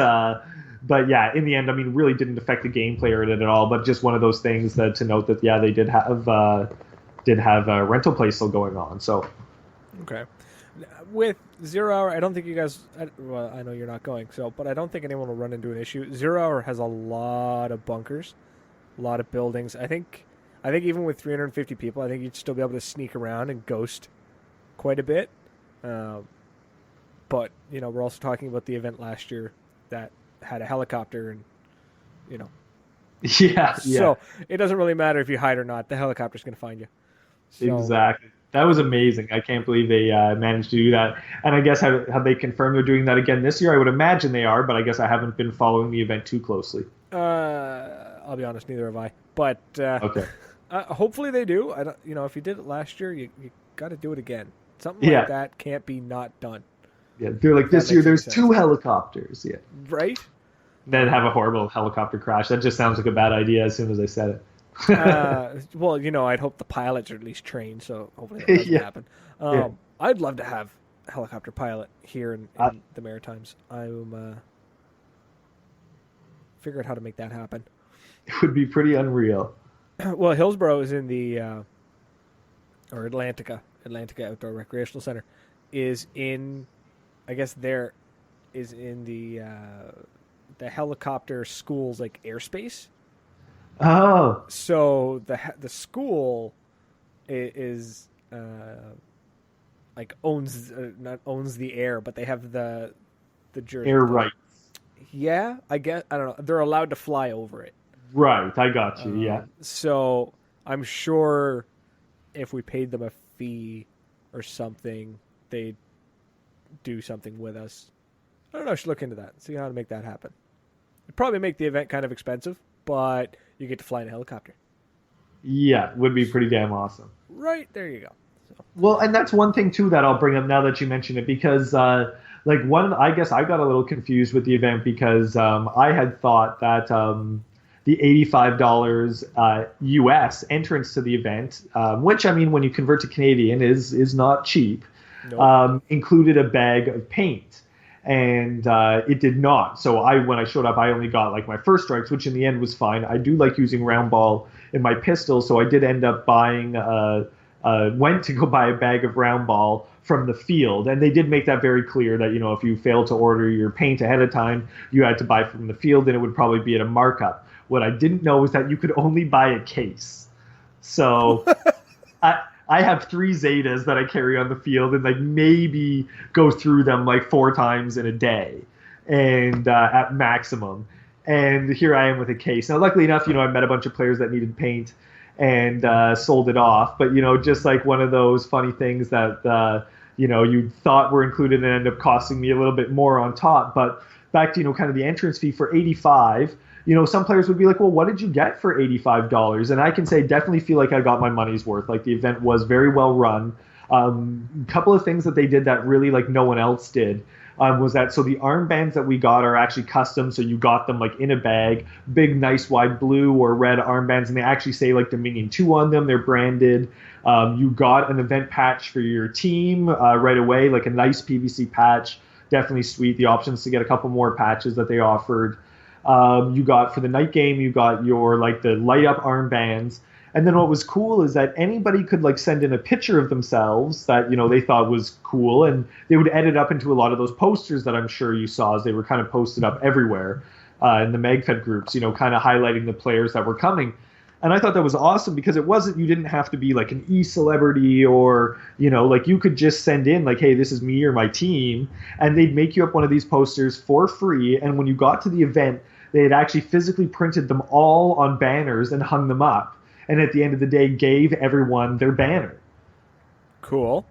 yeah, in the end, I mean, really didn't affect the gameplay or it at all. But just one of those things that to note that, yeah, they did have a rental play still going on. So, okay. With 0 Hour, I don't think you guys. Well, I know you're not going, but I don't think anyone will run into an issue. 0 Hour has a lot of bunkers, a lot of buildings. I think even with 350 people, I think you'd still be able to sneak around and ghost quite a bit. But we're also talking about the event last year that had a helicopter, and yeah. So it doesn't really matter if you hide or not. The helicopter's going to find you. So, exactly. That was amazing. I can't believe they managed to do that. And I guess have they confirmed they're doing that again this year? I would imagine they are, but I guess I haven't been following the event too closely. I'll be honest, neither have I. But okay. Hopefully they do. I don't. If you did it last year, you got to do it again. Something like that can't be not done. Yeah, they're like, this year there's 2 helicopters. Yeah. Right? Then have a horrible helicopter crash. That just sounds like a bad idea as soon as I said it. Well, I'd hope the pilots are at least trained, so hopefully that doesn't happen. I'd love to have a helicopter pilot here in the Maritimes. I'm figure out how to make that happen. It would be pretty unreal. Well, Hillsborough is in the or Atlantica Outdoor Recreational Center is in, I guess there is in the helicopter school's like airspace. Oh, so the school is like not owns the air, but they have the jurisdiction. Air rights. Yeah, I guess I don't know. They're allowed to fly over it. Right, I got you. Yeah. So I'm sure if we paid them a fee or something, they'd do something with us. I don't know. I should look into that. See how to make that happen. It'd probably make the event kind of expensive, but you get to fly in a helicopter. Yeah, would be pretty damn awesome. Right, there you go. So. Well, and that's one thing too that I'll bring up now that you mention it, because I guess I got a little confused with the event because I had thought that the $85 US entrance to the event, which I mean when you convert to Canadian is not cheap, nope. Included a bag of paint. And it did not. So when I showed up, I only got like my first strikes, which in the end was fine. I do like using round ball in my pistol, so I did end up buying. Went to go buy a bag of round ball from the field, and they did make that very clear that if you failed to order your paint ahead of time, you had to buy from the field, and it would probably be at a markup. What I didn't know was that you could only buy a case. So. I have 3 Zetas that I carry on the field and like maybe go through them like 4 times in a day and at maximum. And here I am with a case. Now, luckily enough, I met a bunch of players that needed paint and sold it off. But, just like one of those funny things that, you thought were included and ended up costing me a little bit more on top. But back to, kind of the entrance fee for $85. Some players would be like, well, what did you get for $85? And I can say definitely feel like I got my money's worth. Like the event was very well run. A couple of things that they did that really like no one else did was that so the armbands that we got are actually custom. So you got them like in a bag, big, nice, wide blue or red armbands. And they actually say like Dominion 2 on them. They're branded. You got an event patch for your team right away, like a nice PVC patch. Definitely sweet. The options to get a couple more patches that they offered. You got for the night game, you got your like the light up armbands. And then what was cool is that anybody could like send in a picture of themselves that, they thought was cool. And they would edit up into a lot of those posters that I'm sure you saw as they were kind of posted up everywhere in the MagFed groups, kind of highlighting the players that were coming. And I thought that was awesome because you didn't have to be like an e-celebrity or, like you could just send in like, hey, this is me or my team. And they'd make you up one of these posters for free. And when you got to the event, they had actually physically printed them all on banners and hung them up. And at the end of the day, gave everyone their banner. Cool.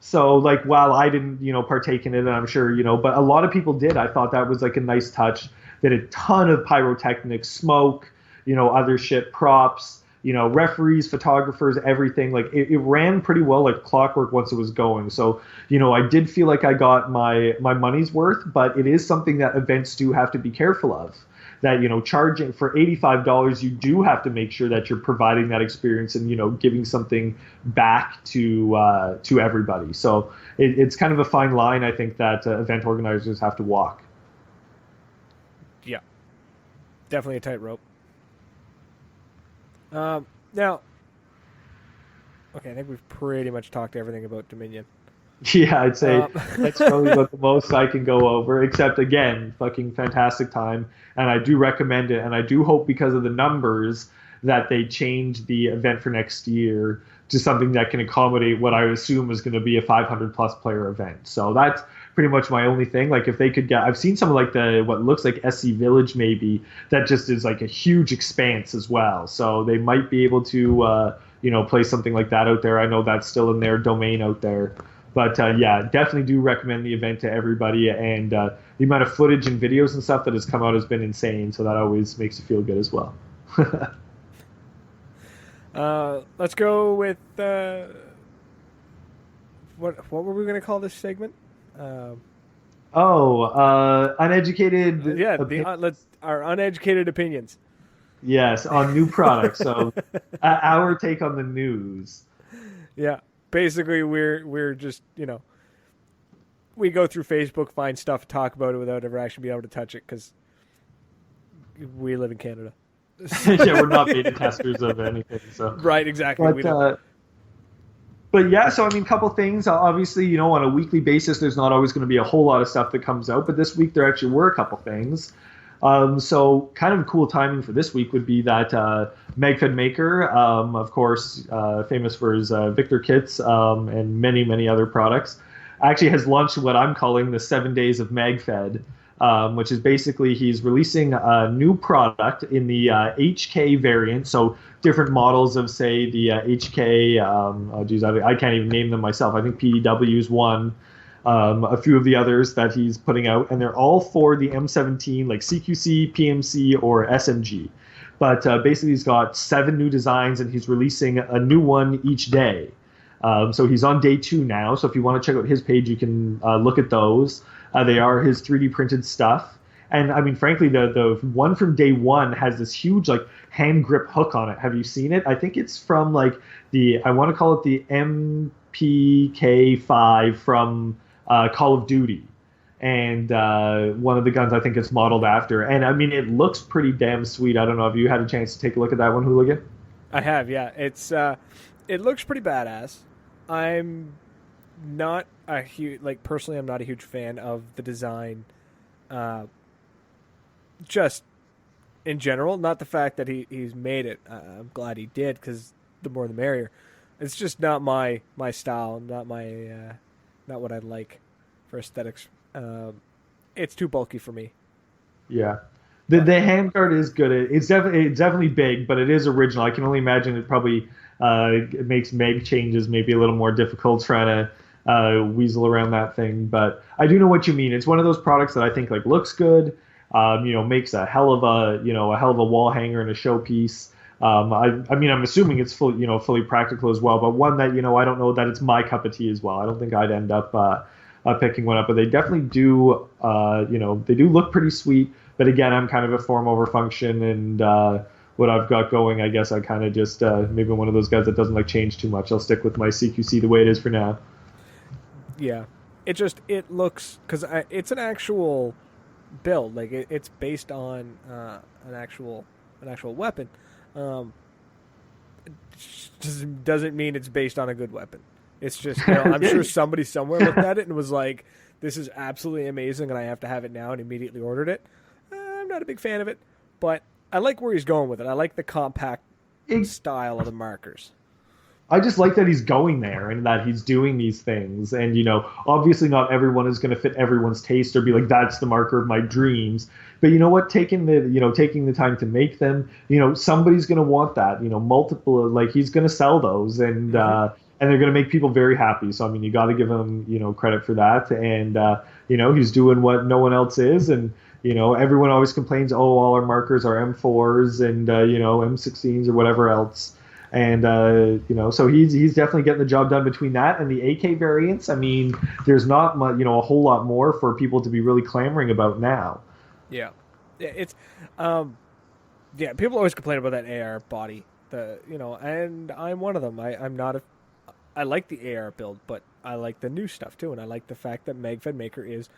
So, like, while I didn't, partake in it, and I'm sure, but a lot of people did. I thought that was like a nice touch. They had a ton of pyrotechnics, smoke, other shit, props, referees, photographers, everything. Like, it ran pretty well like clockwork once it was going. So, I did feel like I got my money's worth, but it is something that events do have to be careful of. that, charging for $85, you do have to make sure that you're providing that experience and, giving something back to everybody. So it's kind of a fine line, I think, that event organizers have to walk. Yeah, definitely a tightrope. Now, okay, I think we've pretty much talked everything about Dominion. Yeah, I'd say that's probably about the most I can go over, except again, fucking fantastic time. And I do recommend it. And I do hope because of the numbers that they change the event for next year to something that can accommodate what I assume is going to be a 500 plus player event. So that's pretty much my only thing. Like if they could get, I've seen some of like what looks like SC Village maybe, that just is like a huge expanse as well. So they might be able to, play something like that out there. I know that's still in their domain out there. But yeah, definitely do recommend the event to everybody. And the amount of footage and videos and stuff that has come out has been insane. So that always makes you feel good as well. Let's go with what were we going to call this segment? Uneducated. Yeah, our uneducated opinions. Yes, on new products. So our take on the news. Yeah. Basically, we're just, we go through Facebook, find stuff, talk about it without ever actually being able to touch it because we live in Canada. Yeah, we're not beta testers of anything. So right, exactly. But yeah, so I mean, a couple things. Obviously, on a weekly basis, there's not always going to be a whole lot of stuff that comes out. But this week, there actually were a couple things. So kind of cool timing for this week would be that MagFed Maker, of course, famous for his Victor kits and many, many other products, actually has launched what I'm calling the 7 Days of MagFed, which is basically he's releasing a new product in the HK variant. So different models of, say, the HK, I can't even name them myself. I think PDW is one. A few of the others that he's putting out, and they're all for the M17, like CQC, PMC, or SMG. But basically, he's got 7 new designs, and he's releasing a new one each day. So he's on day 2 now. So if you want to check out his page, you can look at those. They are his 3D printed stuff. And I mean, frankly, the one from day 1 has this huge like hand grip hook on it. Have you seen it? I think it's from like I want to call it the MPK5 from Call of Duty, and one of the guns I think it's modeled after. And I mean, it looks pretty damn sweet. I don't know if you had a chance to take a look at that one, Hooligan. I have, yeah. It looks pretty badass. I'm not a huge, personally, I'm not a huge fan of the design. Just in general, not the fact that he's made it. I'm glad he did because the more the merrier. It's just not my style, not what I like for aesthetics. It's too bulky for me. Yeah, the handguard is good. It's definitely big, but it is original. I can only imagine it probably it makes meg changes maybe a little more difficult trying to weasel around that thing. But I do know what you mean. It's one of those products that I think looks good. Makes a hell of a wall hanger and a showpiece. I mean, I'm assuming it's fully practical as well, but one that, I don't know that it's my cup of tea as well. I don't think I'd end up picking one up, but they definitely do, they do look pretty sweet. But again, I'm kind of a form over function, and what I've got going, I guess I kind of just, maybe one of those guys that doesn't change too much. I'll stick with my CQC the way it is for now. Yeah. It looks, because it's an actual build. It's based on an actual weapon. Doesn't mean it's based on a good weapon. It's just, I'm sure somebody somewhere looked at it and was like, this is absolutely amazing and I have to have it now, and immediately ordered it. I'm not a big fan of it, but I like where he's going with it. I like the compact style of the markers. I just like that he's going there and that he's doing these things. And, obviously not everyone is going to fit everyone's taste or be like, that's the marker of my dreams. But you know what? Taking the time to make them, somebody's going to want that, multiple, he's going to sell those, and they're going to make people very happy. So, I mean, you got to give him, credit for that. And, he's doing what no one else is. And, everyone always complains, all our markers are M4s and, M16s or whatever else. And, so he's definitely getting the job done between that and the AK variants. I mean, there's not much, a whole lot more for people to be really clamoring about now. Yeah. Yeah, it's um, yeah. People always complain about that AR body. And I'm one of them. I'm not a. I like the AR build, but I like the new stuff too, and I like the fact that MagFed Maker is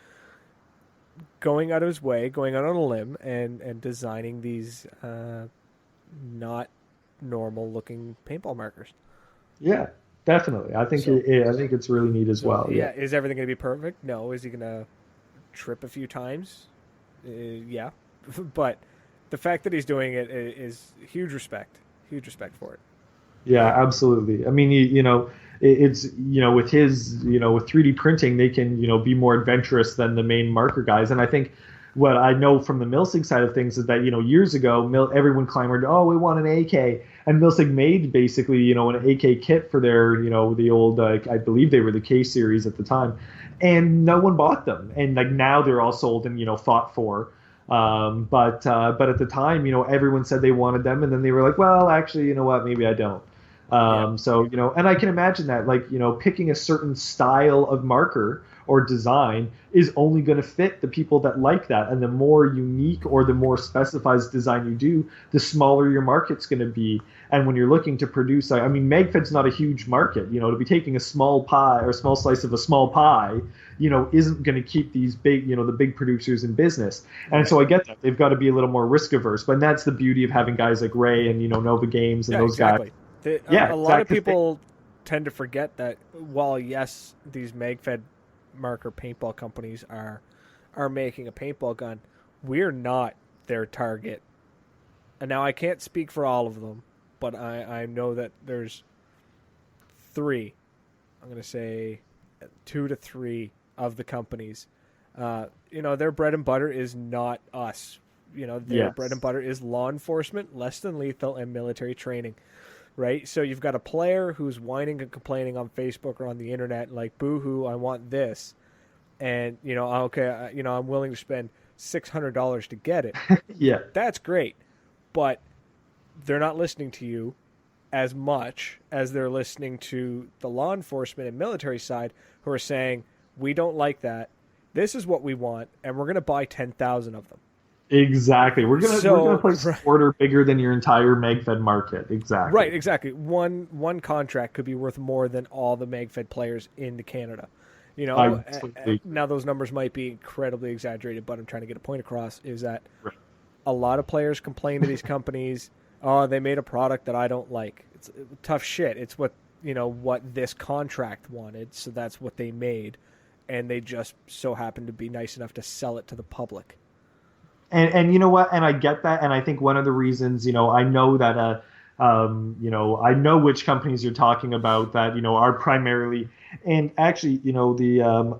going out of his way, going out on a limb, and designing these not normal looking paintball markers. Yeah, definitely. So I think it's really neat as so well. Yeah. yeah, is everything going to be perfect? No. Is he going to trip a few times? Yeah, but the fact that he's doing it is huge respect. Huge respect for it. Yeah, absolutely. I mean, it's, with his, with 3D printing, they can, be more adventurous than the main marker guys. And I think what I know from the Milsig side of things is that, years ago, everyone clamored, oh, we want an AK. And Milsig made basically, an AK kit for their, the old, I believe they were the K series at the time. And no one bought them. And like now they're all sold and, fought for. But at the time, everyone said they wanted them, and then they were like, well, actually, you know what, maybe I don't. Yeah, So, and I can imagine that, like, picking a certain style of marker or design is only going to fit the people that like that. And the more unique or the more specialized design you do, the smaller your market's going to be. And when you're looking to produce, I mean, MagFed's not a huge market. To be taking a small pie or a small slice of a small pie, isn't going to keep these big, the big producers in business. And right. so I get that they've got to be a little more risk averse. But that's the beauty of having guys like Ray and, Nova Games and Yeah, those guys. exactly. Yeah, A lot of exactly. people tend to forget that while yes, these MagFed marker paintball companies are making a paintball gun, we're not their target. And now I can't speak for all of them, but I know that there's three. I'm going to say 2 to 3 of the companies. Their bread and butter is not us. Their bread and Yes. butter is law enforcement, less than lethal, and military training, right? So you've got a player who's whining and complaining on Facebook or on the internet, like, boo-hoo, I want this. And, okay, I'm willing to spend $600 to get it. Yeah. That's great. But they're not listening to you as much as they're listening to the law enforcement and military side who are saying, we don't like that. This is what we want, and we're going to buy 10,000 of them. Exactly. We're gonna So, place an order bigger than your entire MagFed market. Exactly. right, exactly. One contract could be worth more than all the MagFed players in Canada. I completely Now those numbers might be incredibly exaggerated, but I'm trying to get a point across is that agree. a lot of players complain to these companies, oh, they made a product that I don't like. It's tough shit. It's what this contract wanted, so that's what they made, and they just so happened to be nice enough to sell it to the public. And you know what? And I get that. And I think one of the reasons, I know that, I know which companies you're talking about that, are primarily, and actually,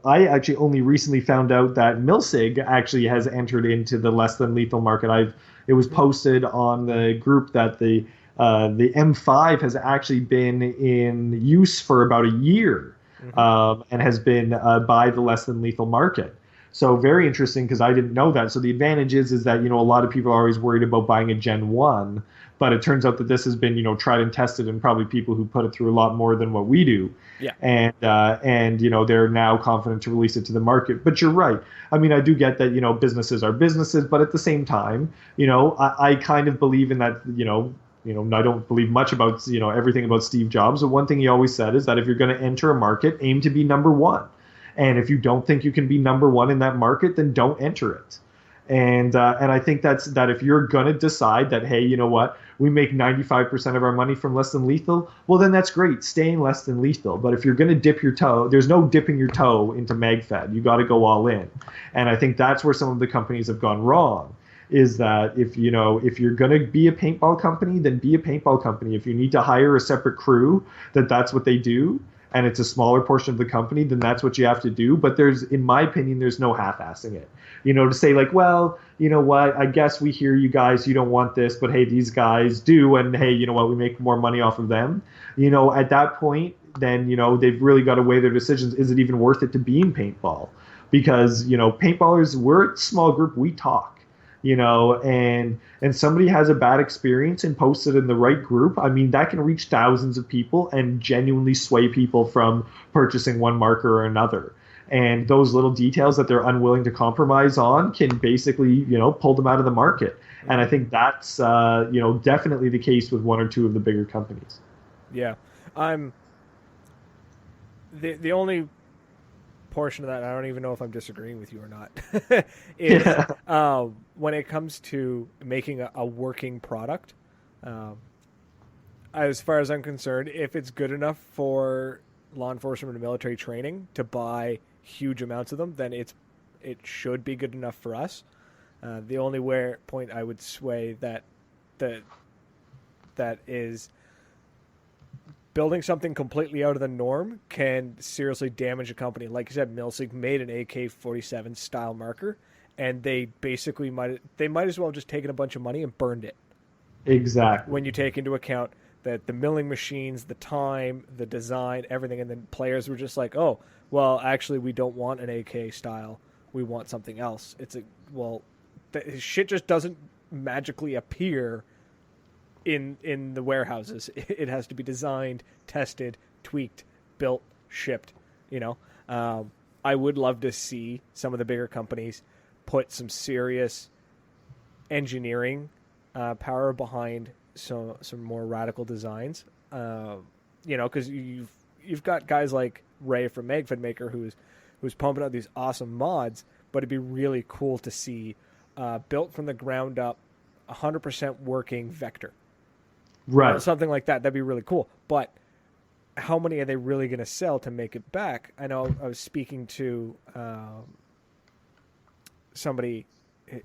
I actually only recently found out that Milsig actually has entered into the less than lethal market. It was posted on the group that the M5 has actually been in use for about a year, Mm-hmm. and has been by the less than lethal market. So very interesting because I didn't know that. So the advantage is that a lot of people are always worried about buying a Gen 1, but it turns out that this has been tried and tested and probably people who put it through a lot more than what we do. Yeah. And they're now confident to release it to the market. But you're right. I mean, I do get that businesses are businesses, but at the same time, I kind of believe in that. I don't believe much about everything about Steve Jobs. But one thing he always said is that if you're going to enter a market, aim to be number one. And if you don't think you can be number one in that market, then don't enter it. And I think that if you're going to decide that, hey, you know what, we make 95% of our money from less than lethal, well, then that's great. Stay in less than lethal. But if you're going to dip your toe, there's no dipping your toe into MagFed. You got to go all in. And I think that's where some of the companies have gone wrong. Is that if you're going to be a paintball company, then be a paintball company. If you need to hire a separate crew, that's what they do, and it's a smaller portion of the company, then that's what you have to do. But in my opinion, there's no half-assing it. To say like, well, you know what, I guess we hear you guys, you don't want this, but hey, these guys do, and hey, you know what, we make more money off of them. At that point, then, they've really got to weigh their decisions. Is it even worth it to be in paintball? Because, paintballers, we're a small group, we talk. And somebody has a bad experience and posts it in the right group, I mean, that can reach thousands of people and genuinely sway people from purchasing one marker or another. and those little details that they're unwilling to compromise on can basically, pull them out of the market. And I think that's, definitely the case with one or two of the bigger companies. Yeah, I'm the only portion of that, I don't even know if I'm disagreeing with you or not, is Yeah. when it comes to making a working product. As far as I'm concerned, if it's good enough for law enforcement and military training to buy huge amounts of them, then it should be good enough for us. The only point I would sway that is building something completely out of the norm can seriously damage a company. Like you said, Milsig made an AK-47 style marker, and they basically might as well have just taken a bunch of money and burned it. Exactly. When you take into account that the milling machines, the time, the design, everything, and then players were just like, oh, well, actually, we don't want an AK style. We want something else. Shit just doesn't magically appear in the warehouses. It has to be designed, tested, tweaked, built, shipped. I would love to see some of the bigger companies put some serious engineering power behind some more radical designs. Because you've got guys like Ray from Magfed Maker who's pumping out these awesome mods, but it'd be really cool to see built from the ground up, 100% working Vector. Right. Something like that. That'd be really cool. But how many are they really going to sell to make it back? I know I was speaking to somebody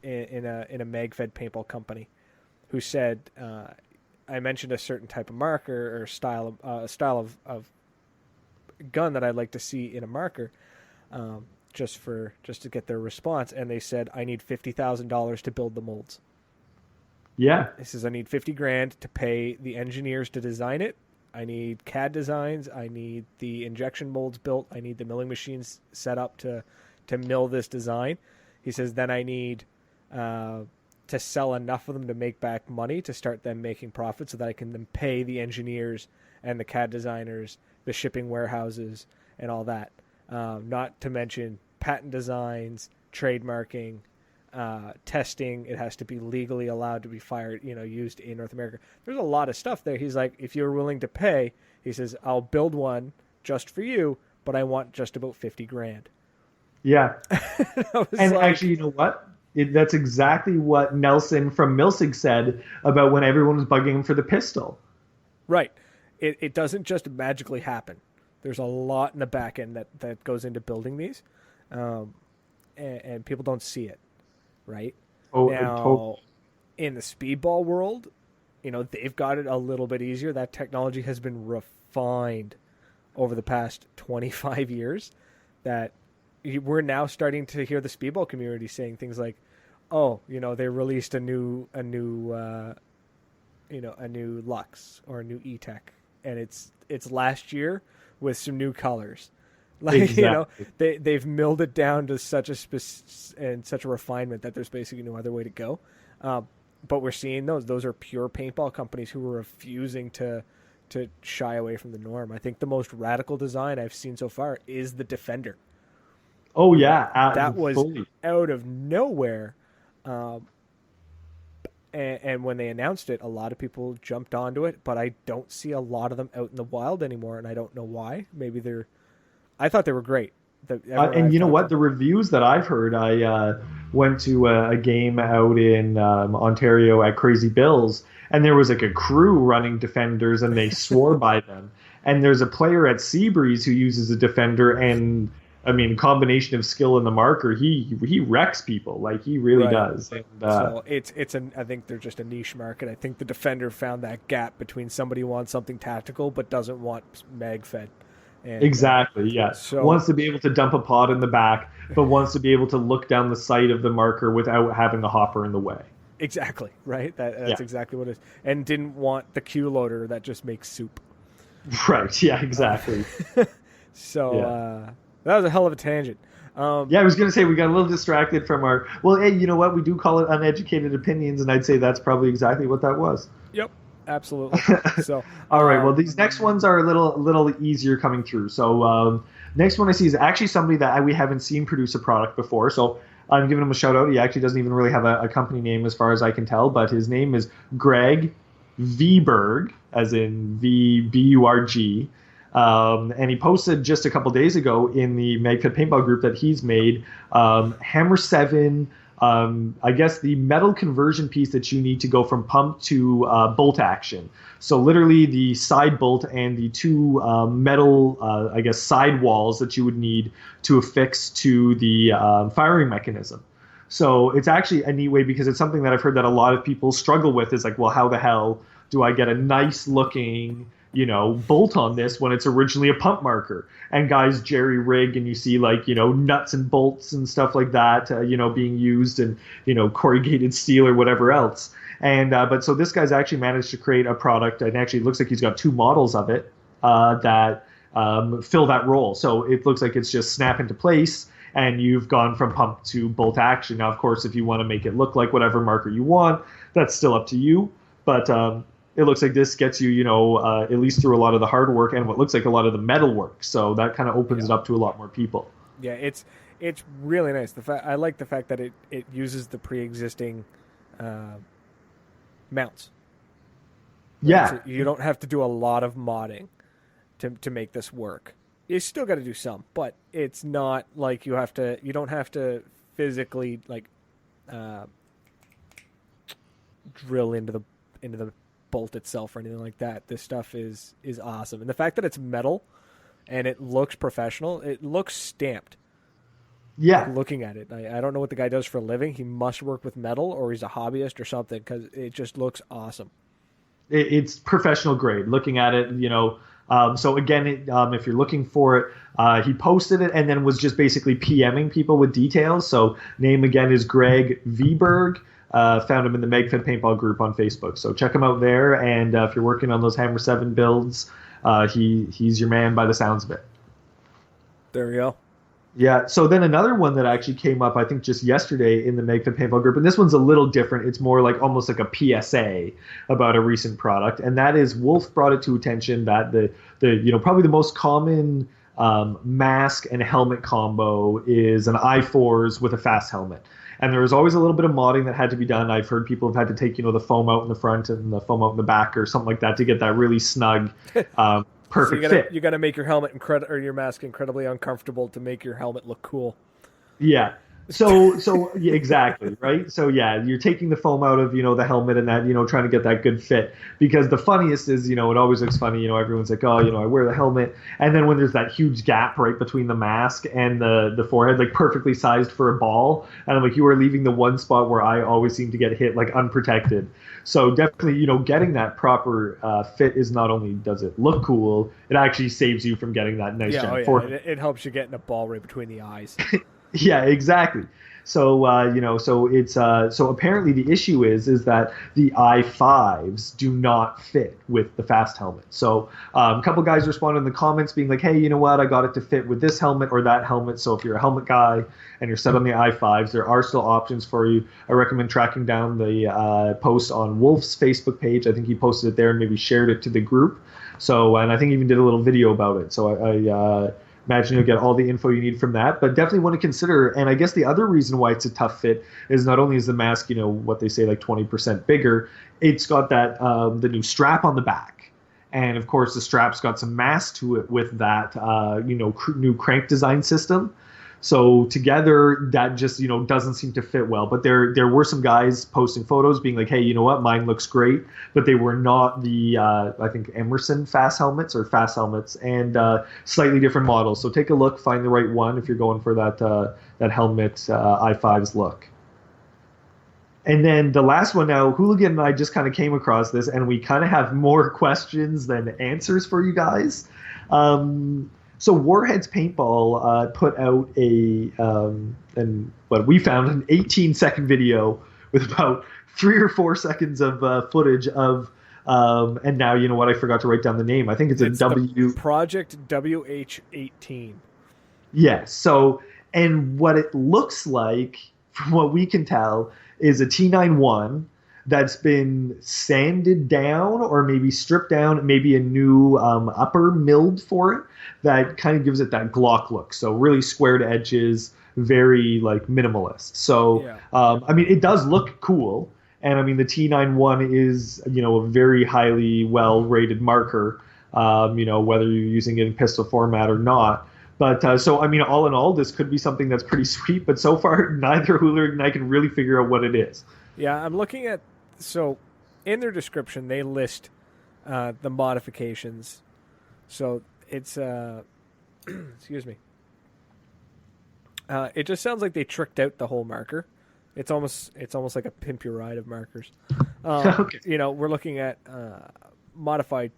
in a Magfed paintball company who said, I mentioned a certain type of marker or style of gun that I'd like to see in a marker, just to get their response, and they said, I need $50,000 to build the molds. Yeah. He says, I need $50,000 to pay the engineers to design it. I need CAD designs. I need the injection molds built. I need the milling machines set up to mill this design. He says, then I need to sell enough of them to make back money to start them making profit so that I can then pay the engineers and the CAD designers, the shipping warehouses, and all that. Not to mention patent designs, trademarking, testing. It has to be legally allowed to be used in North America. There's a lot of stuff there. He's like, if you're willing to pay, he says, I'll build one just for you, but I want just about $50,000. Yeah. And actually, you know what? That's exactly what Nelson from Milsig said about when everyone was bugging him for the pistol. Right. It doesn't just magically happen. There's a lot in the back end that goes into building these, and people don't see it. Right? Oh, now, totally. In the speedball world, they've got it a little bit easier. That technology has been refined over the past 25 years that we're now starting to hear the speedball community saying things like, oh, they released a new Lux or a new E-Tech, and it's last year with some new colors. Like, exactly. they've milled it down to such a refinement that there's basically no other way to go. But we're seeing those are pure paintball companies who are refusing to shy away from the norm. I think the most radical design I've seen so far is the Defender. Oh yeah, that was fully out of nowhere. And when they announced it, a lot of people jumped onto it, but I don't see a lot of them out in the wild anymore, and I don't know why. Maybe I thought they were great. And you know what? The reviews that I've heard, I went to a game out in Ontario at Crazy Bill's, and there was like a crew running Defenders, and they swore by them. And there's a player at Seabreeze who uses a Defender, and I mean, combination of skill and the marker, he wrecks people. Like, he really does. And, so I think they're just a niche market. I think the Defender found that gap between somebody who wants something tactical but doesn't want mag-fed. And, exactly, yeah. So, wants to be able to dump a pod in the back, but wants to be able to look down the sight of the marker without having a hopper in the way. Exactly, right? That's exactly what it is. And didn't want the Q loader that just makes soup. Right, yeah, exactly. So that was a hell of a tangent. Yeah, I was going to say we got a little distracted from hey, you know what? We do call it uneducated opinions, and I'd say that's probably exactly what that was. Yep. absolutely. So, All right. Well, these next ones are a little easier coming through. So next one I see is actually somebody that we haven't seen produce a product before. So I'm giving him a shout out. He actually doesn't even really have a company name as far as I can tell, but his name is Greg Vberg, as in VBURG. And he posted just a couple days ago in the MagFit Paintball group that he's made Hammer 7. I guess the metal conversion piece that you need to go from pump to bolt action. So literally the side bolt and the two metal, I guess, side walls that you would need to affix to the firing mechanism. So it's actually a neat way because it's something that I've heard that a lot of people struggle with is like, well, how the hell do I get a nice looking, bolt on this when it's originally a pump marker? And guys jerry rig and you see like, nuts and bolts and stuff like that, being used and, corrugated steel or whatever else. And, but so this guy's actually managed to create a product, and actually it looks like he's got two models of it that fill that role. So it looks like it's just snap into place and you've gone from pump to bolt action. Now, of course, if you want to make it look like whatever marker you want, that's still up to you. But it looks like this gets you, at least through a lot of the hard work and what looks like a lot of the metal work. So that kind of opens it up to a lot more people. Yeah, it's really nice. I like the fact that it uses the pre-existing mounts. Right? Yeah. So you don't have to do a lot of modding to make this work. You still got to do some, but it's not like you don't have to physically like drill into the bolt itself or anything like that. This stuff is awesome. And the fact that it's metal and it looks professional, it looks stamped. Yeah. Like looking at it. I don't know what the guy does for a living. He must work with metal or he's a hobbyist or something because it just looks awesome. It's professional grade. Looking at it, so again, if you're looking for it, he posted it and then was just basically PMing people with details. So name again is Greg Vberg. Found him in the MagFit Paintball group on Facebook. So check him out there. And if you're working on those Hammer 7 builds, he's your man by the sounds of it. There we go. Yeah. So then another one that actually came up, I think just yesterday in the MagFit Paintball group, and this one's a little different. It's more like almost like a PSA about a recent product, and that is Wolf brought it to attention that the probably the most common mask and helmet combo is an I4s with a fast helmet. And there was always a little bit of modding that had to be done. I've heard people have had to take, the foam out in the front and the foam out in the back or something like that to get that really snug, perfect fit. You got to make your helmet or your mask incredibly uncomfortable to make your helmet look cool. Yeah. So yeah, exactly, right? So yeah, you're taking the foam out of, the helmet and that, trying to get that good fit. Because the funniest is, it always looks funny, everyone's like, oh, I wear the helmet. And then when there's that huge gap right between the mask and the forehead, like perfectly sized for a ball. And I'm like, you are leaving the one spot where I always seem to get hit like unprotected. So definitely, getting that proper fit is not only does it look cool, it actually saves you from getting that nice forehead. It helps you get in a ball right between the eyes. Yeah, exactly. So so it's so apparently the issue is that the i5s do not fit with the fast helmet. So a couple guys responded in the comments being like, hey, you know what? I got it to fit with this helmet or that helmet. So if you're a helmet guy and you're set on the i5s, there are still options for you. I recommend tracking down the post on Wolf's Facebook page. I think he posted it there and maybe shared it to the group. So and I think he even did a little video about it. So I imagine you'll get all the info you need from that, but definitely want to consider. And I guess the other reason why it's a tough fit is not only is the mask, what they say, like 20% bigger, it's got that the new strap on the back. And of course, the strap's got some mass to it with that, new crank design system. So together, that just, doesn't seem to fit well. But there were some guys posting photos being like, hey, you know what, mine looks great. But they were not the, I think, Emerson fast helmets and slightly different models. So take a look, find the right one if you're going for that helmet i5's look. And then the last one now, Hooligan and I just kind of came across this, and we kind of have more questions than answers for you guys. So Warheads Paintball put out what we found an 18-second video with about 3 or 4 seconds of footage of, and now you know what, I forgot to write down the name. I think it's Project WH18. Yes. So, and what it looks like, from what we can tell, is a T91 that's been sanded down or maybe stripped down, maybe a new upper milled for it that kind of gives it that Glock look. So really squared edges, very like minimalist. So Yeah. I mean, it does look cool. And I mean, the T91 is, a very highly well rated marker, whether you're using it in pistol format or not. But so, I mean, all in all, this could be something that's pretty sweet. But so far, neither Hooligan and I can really figure out what it is. Yeah, I'm looking at, so in their description they list the modifications. So it's excuse me. It just sounds like they tricked out the whole marker. It's almost like a pimp your ride of markers. Okay. We're looking at modified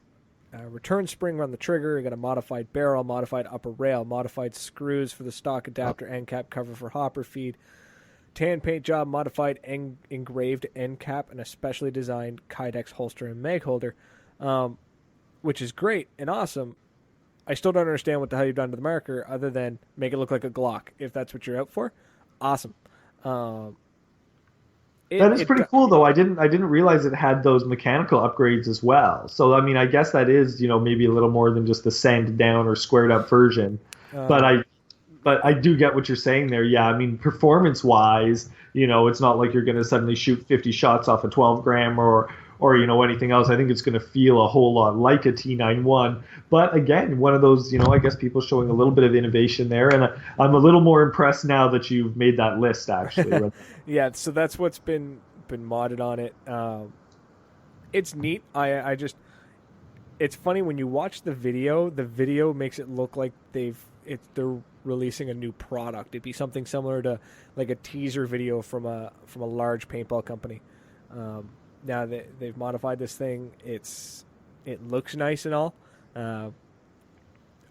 return spring on the trigger. You got a modified barrel, modified upper rail, modified screws for the stock adapter, end cap cover for hopper feed, tan paint job, modified engraved end cap, and a specially designed Kydex holster and mag holder, which is great and awesome. I still don't understand what the hell you've done to the marker other than make it look like a Glock. If that's what you're out for, awesome. That is pretty cool, though. I didn't realize it had those mechanical upgrades as well. So I mean, I guess that is maybe a little more than just the sanded down or squared up version. But I do get what you're saying there. Yeah, I mean, performance wise, it's not like you're going to suddenly shoot 50 shots off a 12 gram or anything else. I think it's going to feel a whole lot like a T91. But again, one of those, I guess people showing a little bit of innovation there, and I'm a little more impressed now that you've made that list actually. Yeah, so that's what's been modded on it. It's neat. I just, it's funny when you watch the video. The video makes it look like they're releasing a new product. It'd be something similar to like a teaser video from a large paintball company. Now they've modified this thing. It looks nice and all.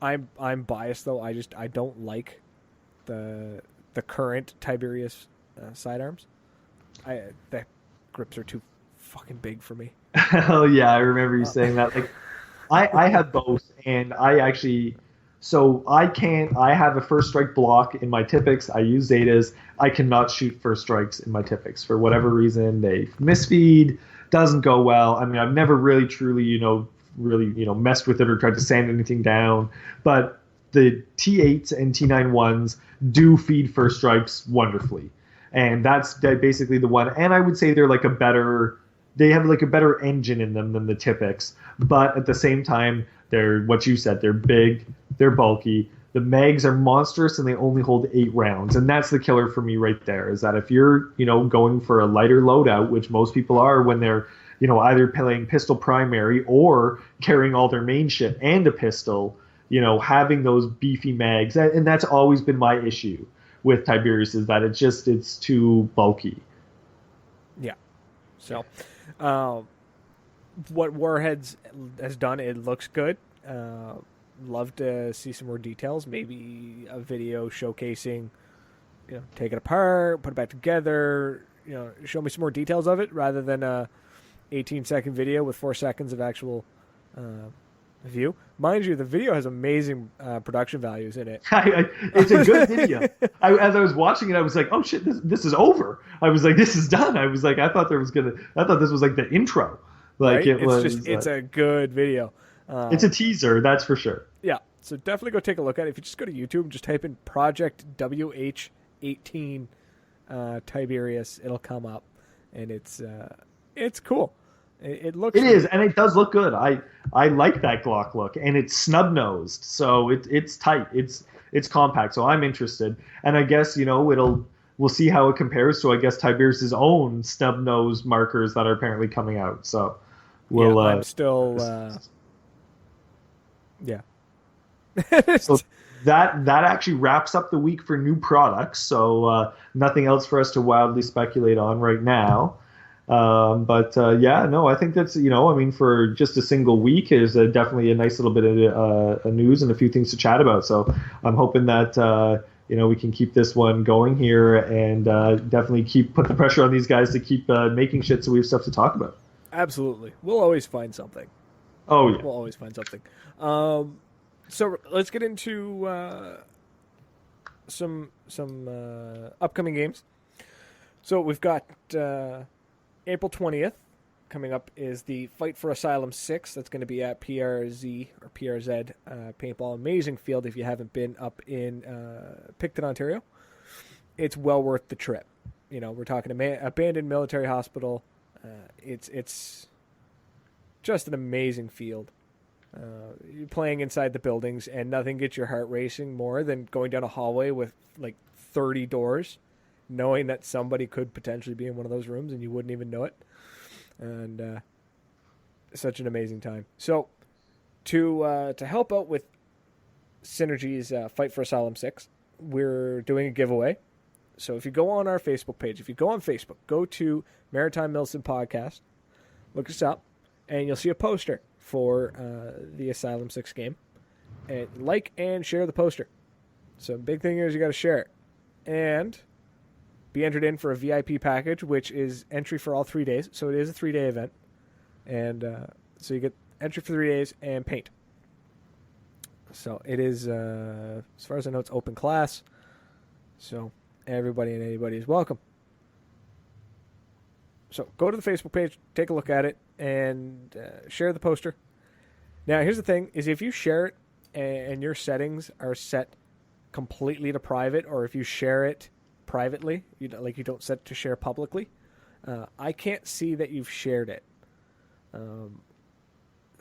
I'm biased though. I don't like the current Tiberius sidearms. The grips are too fucking big for me. Oh yeah, I remember you saying that. Like, I have both, and I actually. So I have a first strike block in my Tipex. I use Zetas. I cannot shoot first strikes in my Tipex for whatever reason. They misfeed, doesn't go well. I mean, I've never really truly, messed with it or tried to sand anything down. But the T8s and T91s do feed first strikes wonderfully. And that's basically the one. And I would say they have like a better engine in them than the Tipex. But at the same time, they're what you said. They're big, they're bulky. The mags are monstrous, and they only hold 8 rounds. And that's the killer for me right there. Is that if you're going for a lighter loadout, which most people are when they're either playing pistol primary or carrying all their main shit and a pistol, having those beefy mags, and that's always been my issue with Tiberius is that it's too bulky. Yeah. So. What Warheads has done, it looks good. Love to see some more details. Maybe a video showcasing, take it apart, put it back together. Show me some more details of it rather than a 18-second video with 4 seconds of actual view. Mind you, the video has amazing production values in it. It's a good video. As I was watching it, I was like, "Oh shit, this is over." I was like, "This is done." I was like, I thought this was like the intro. Like right? It's a good video. It's a teaser, that's for sure. Yeah, so definitely go take a look at it. If you just go to YouTube and just type in Project WH18 Tiberius, it'll come up, and it's cool. It looks. It is, and it does look good. I like that Glock look, and it's snub nosed, so it's tight. It's compact, so I'm interested, and I guess we'll see how it compares to Tiberius's own snub nose markers that are apparently coming out. So. I'm still, yeah. So that actually wraps up the week for new products. So nothing else for us to wildly speculate on right now. I think that's for just a single week is definitely a nice little bit of news and a few things to chat about. So I'm hoping that we can keep this one going here and definitely put the pressure on these guys to keep making shit so we have stuff to talk about. Absolutely. We'll always find something. Oh, yeah. We'll always find something. So let's get into some upcoming games. So we've got April 20th, coming up, is the Fight for Asylum 6. That's going to be at PRZ or PRZ Paintball. Amazing field if you haven't been up in Picton, Ontario. It's well worth the trip. You know, we're talking abandoned military hospital. It's just an amazing field. You're playing inside the buildings, and nothing gets your heart racing more than going down a hallway with like 30 doors, knowing that somebody could potentially be in one of those rooms and you wouldn't even know it. And such an amazing time. So to help out with Synergy's Fight for Asylum 6, we're doing a giveaway. So if you go on our Facebook page, if you go on Facebook, go to Maritime Millicent Podcast, look us up, and you'll see a poster for the Asylum 6 game. And like and share the poster. So big thing is you got to share it. And be entered in for a VIP package, which is entry for all 3 days. So it is a 3-day event. And so you get entry for 3 days and paint. So it is, as far as I know, it's open class. So everybody and anybody is welcome. So go to the Facebook page, take a look at it, and share the poster. Now, here's the thing, is if you share it and your settings are set completely to private, or if you share it privately, you don't set it to share publicly, I can't see that you've shared it.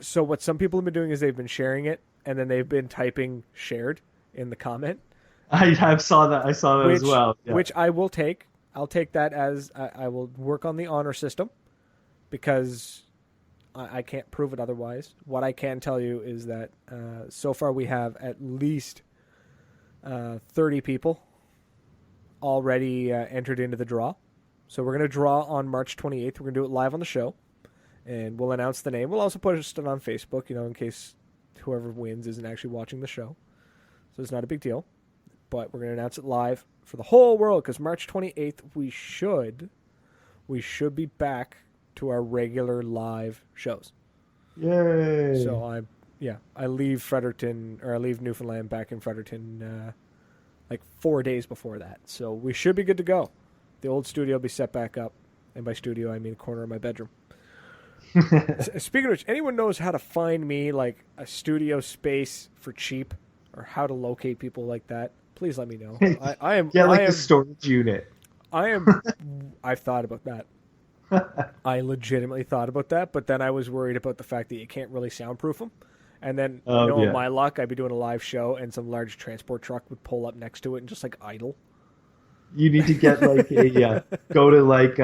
So what some people have been doing is they've been sharing it, and then they've been typing shared in the comment. I saw that. I saw that as well. Yeah. Which I will take. I'll take that as I will work on the honor system, because I can't prove it otherwise. What I can tell you is that so far we have at least 30 people already entered into the draw. So we're going to draw on March 28th. We're going to do it live on the show, and we'll announce the name. We'll also post it on Facebook, in case whoever wins isn't actually watching the show. So it's not a big deal. But we're going to announce it live for the whole world, because March 28th we should be back to our regular live shows. Yay! So I leave Fredericton, or I leave Newfoundland back in Fredericton like 4 days before that. So we should be good to go. The old studio will be set back up, and by studio I mean the corner of my bedroom. Speaking of which, anyone knows how to find me like a studio space for cheap, or how to locate people like that? Please let me know. I am a storage unit. I've thought about that. I legitimately thought about that, but then I was worried about the fact that you can't really soundproof them. And then, my luck, I'd be doing a live show, and some large transport truck would pull up next to it and just like idle. You need to get like go to like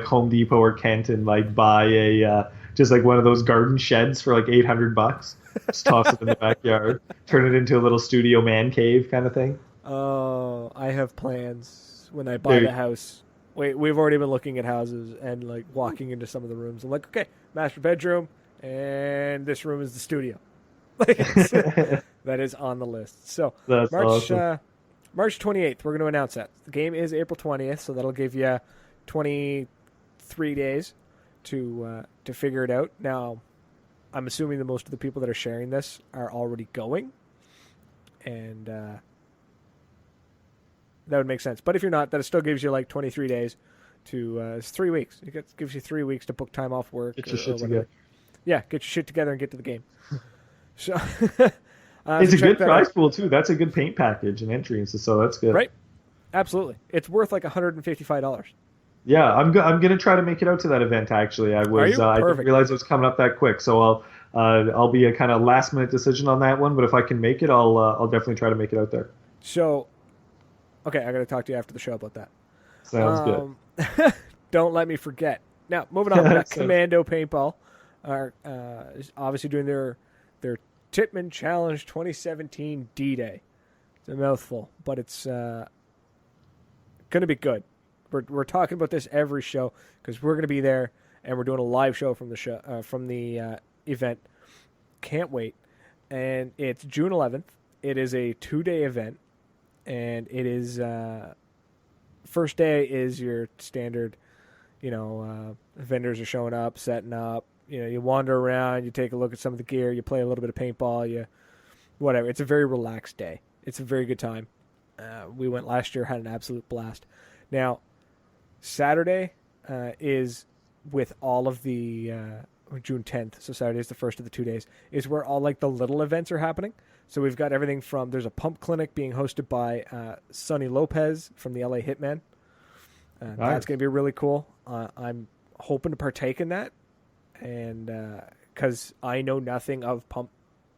Home Depot or Kent and like buy a just like one of those garden sheds for like $800. Just toss it in the backyard, turn it into a little studio man cave kind of thing. Oh, I have plans when I buy the house. Wait, we've already been looking at houses and like walking into some of the rooms. I'm like, okay, master bedroom, and this room is the studio. That is on the list. So that's awesome. March 28th, we're going to announce that. The game is April 20th, so that'll give you 23 days to figure it out. Now, I'm assuming that most of the people that are sharing this are already going, and that would make sense. But if you're not, that still gives you like 23 days to it's 3 weeks. It gives you 3 weeks to book time off work. Get your shit together. Yeah, get your shit together and get to the game. So it's a good prize pool too. That's a good paint package and entry, so that's good. Right, absolutely. It's worth like $155. Yeah, I'm gonna try to make it out to that event. Actually, I didn't realize it was coming up that quick. So I'll be a kind of last minute decision on that one. But if I can make it, I'll definitely try to make it out there. So, okay, I got to talk to you after the show about that. Sounds good. Don't let me forget. Now, moving on, we got Commando Paintball are obviously doing their Titman Challenge 2017 D-Day. It's a mouthful, but it's going to be good. We're talking about this every show because we're going to be there, and we're doing a live show from the show from the event. Can't wait. And it's June 11th. It is a 2-day event, and it is first day is your standard. Vendors are showing up, setting up. You wander around, you take a look at some of the gear, you play a little bit of paintball, whatever. It's a very relaxed day. It's a very good time. We went last year, had an absolute blast. Now, Saturday, is with all of the June 10th, so Saturday is the first of the 2 days, is where all like the little events are happening. So we've got everything from, there's a pump clinic being hosted by Sonny Lopez from the LA Hitman. Nice. That's going to be really cool. I'm hoping to partake in that, and because I know nothing of pump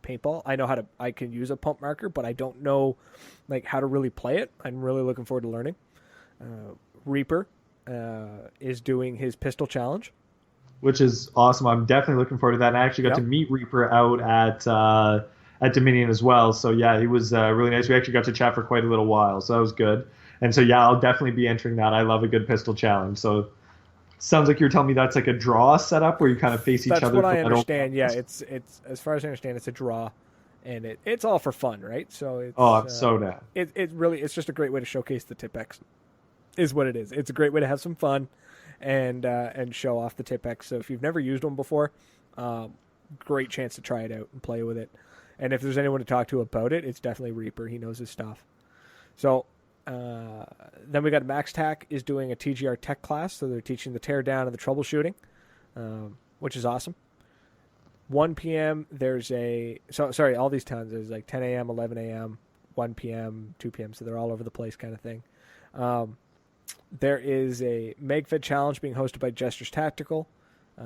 paintball. I can use a pump marker, but I don't know like how to really play it. I'm really looking forward to learning. Reaper is doing his pistol challenge, which is awesome. I'm definitely looking forward to that. And I actually got to meet Reaper out at Dominion as well. So yeah, he was really nice. We actually got to chat for quite a little while, so that was good. And so yeah, I'll definitely be entering that. I love a good pistol challenge. So sounds like you're telling me that's like a draw setup where you kind of face each other. That's what I understand. Yeah, it's as far as I understand, it's a draw, and it's all for fun, right? So it's I'm so down. It's just a great way to showcase the Tipex, is what it is. It's a great way to have some fun, and show off the Tipex. So if you've never used one before, great chance to try it out and play with it. And if there's anyone to talk to about it, it's definitely Reaper. He knows his stuff. So. Then we got Max Tac is doing a TGR tech class, so they're teaching the teardown and the troubleshooting, which is awesome. 1 p.m. all these times there's like 10 a.m., 11 a.m., 1 p.m., 2 p.m., so they're all over the place kind of thing. There is a MegFed challenge being hosted by Gestures Tactical.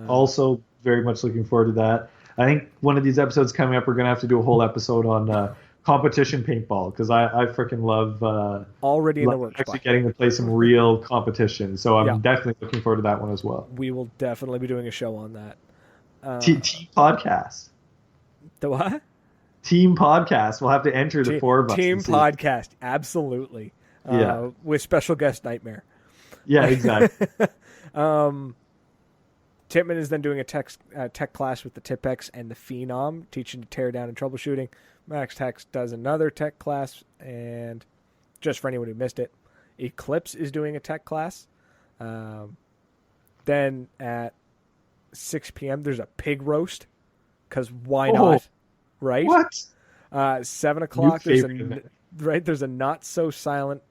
Also very much looking forward to that. I think one of these episodes coming up, we're going to have to do a whole episode on competition paintball, because I freaking love already in the works. Actually getting to play some real competition. So I'm definitely looking forward to that one as well. We will definitely be doing a show on that. Team podcast. The what? Team podcast. We'll have to enter the four of us. Team podcast. Absolutely. With special guest Nightmare. Yeah, exactly. Tipman is then doing a tech class with the Tipex and the Phenom, teaching to tear down and troubleshooting. Max Tex does another tech class, and just for anyone who missed it, Eclipse is doing a tech class. Then at 6 p.m. there's a pig roast, because why not, right? What? 7 o'clock there's a not so silent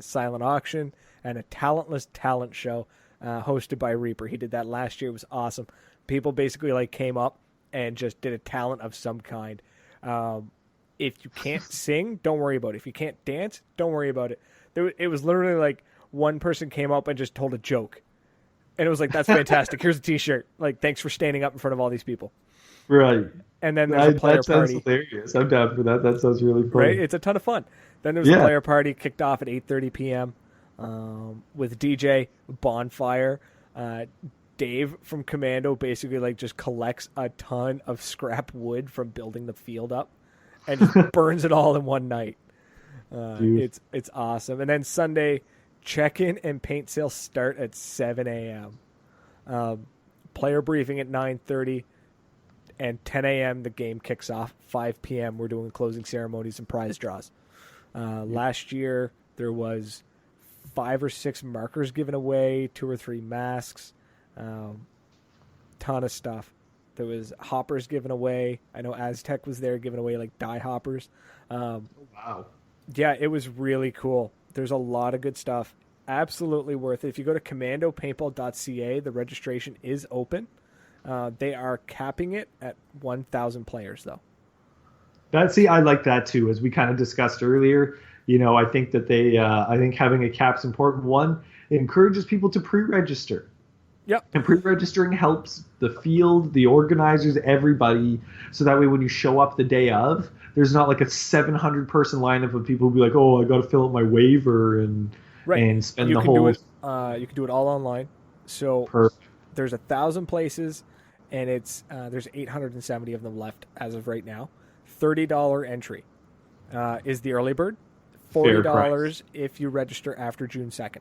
silent auction and a talentless talent show hosted by Reaper. He did that last year. It was awesome. People basically like came up and just did a talent of some kind. If you can't sing, don't worry about it. If you can't dance, don't worry about it. It was literally like one person came up and just told a joke. And it was like, that's fantastic. Here's a t-shirt. Like, thanks for standing up in front of all these people. Right. And then there's a player party. That sounds hilarious. I'm down for that. That sounds really fun. Right? It's a ton of fun. Then there's a player party kicked off at 8:30 p.m. With DJ, bonfire. Dave from Commando basically like just collects a ton of scrap wood from building the field up and just burns it all in one night. It's awesome. And then Sunday, check-in and paint sales start at 7 a.m. Player briefing at 9:30, and 10 a.m. the game kicks off. 5 p.m. we're doing closing ceremonies and prize draws. Last year there was 5 or 6 markers given away, 2 or 3 masks. Ton of stuff. There was hoppers given away. I know Aztec was there giving away like die hoppers. Wow. Yeah, it was really cool. There's a lot of good stuff. Absolutely worth it. If you go to commandopaintball.ca, the registration is open. They are capping it at 1,000 players though. I like that too. As we kind of discussed earlier, I think that I think having a cap's important. One, it encourages people to pre-register. Yep. And pre-registering helps the field, the organizers, everybody, so that way when you show up the day of, there's not like a 700-person lineup of people who be like, oh, I got to fill out my waiver and spend the whole... You can do it all online. So Perfect. There's 1,000 places, and there's 870 of them left as of right now. $30 entry is the early bird. $40 if you register after June 2nd.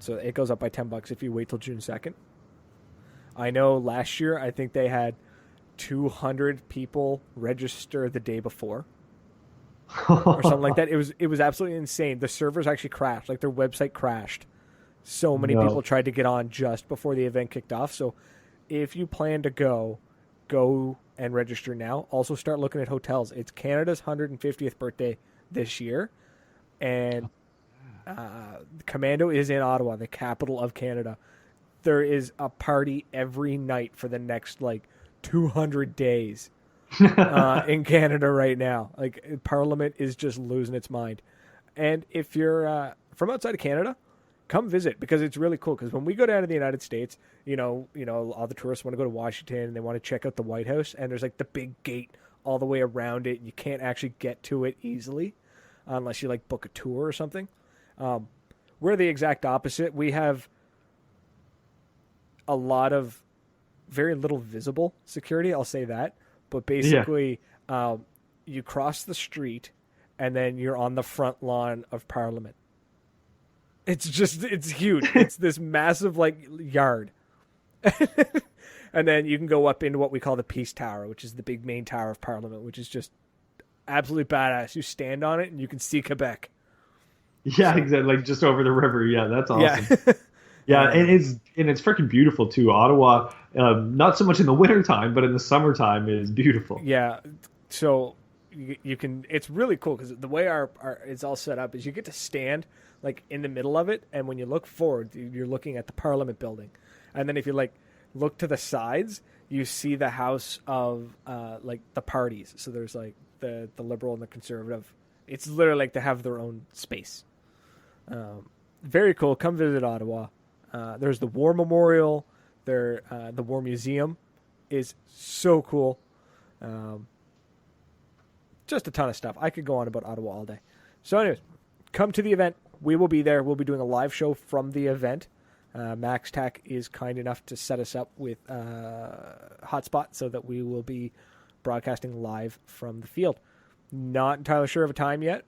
So it goes up by $10 if you wait till June 2nd. I know last year, I think they had 200 people register the day before or something like that. It was absolutely insane. The servers actually crashed. Like their website crashed. So many people tried to get on just before the event kicked off. So if you plan to go and register now. Also start looking at hotels. It's Canada's 150th birthday this year. And Commando is in Ottawa, the capital of Canada. There is a party every night for the next 200 days in Canada right now. Parliament is just losing its mind. And if you're from outside of Canada, come visit, because it's really cool. Because when we go down to the United States, all the tourists want to go to Washington and they want to check out the White House, and there's the big gate all the way around it. You can't actually get to it easily unless you book a tour or something. We're the exact opposite. We have a lot of very little visible security, I'll say that. But basically, you cross the street and then you're on the front lawn of Parliament. It's huge. It's this massive yard. And then you can go up into what we call the Peace Tower, which is the big main tower of Parliament, which is just absolutely badass. You stand on it and you can see Quebec. Yeah, exactly. Just over the river. Yeah, that's awesome. Yeah. Yeah, and it's freaking beautiful too. Ottawa, not so much in the wintertime, but in the summertime is beautiful. Yeah, so you can. It's really cool because the way our it's all set up is you get to stand in the middle of it, and when you look forward, you're looking at the Parliament building, and then if you look to the sides, you see the house of the parties. So there's the Liberal and the Conservative. It's literally they have their own space. Very cool. Come visit Ottawa. There's the War Memorial. The War Museum is so cool. Just a ton of stuff. I could go on about Ottawa all day. So anyways, come to the event. We will be there. We'll be doing a live show from the event. Max Tech is kind enough to set us up with hotspot so that we will be broadcasting live from the field. Not entirely sure of a time yet,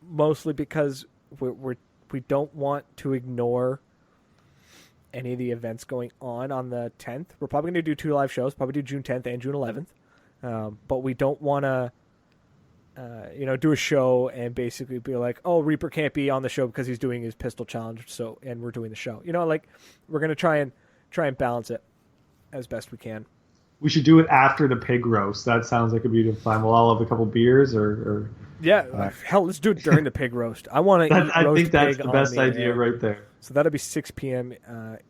mostly because we don't want to ignore any of the events going on the 10th. We're probably going to do 2 live shows, probably do June 10th and June 11th. But we don't want to, do a show and basically be like, oh, Reaper can't be on the show because he's doing his pistol challenge. So, and we're doing the show, we're going to try and balance it as best we can. We should do it after the pig roast. That sounds like a beautiful time. We'll all have a couple beers or yeah, hell, let's do it during the pig roast. I want to eat roast pig. I think that's the best idea right there. So that'll be 6 p.m.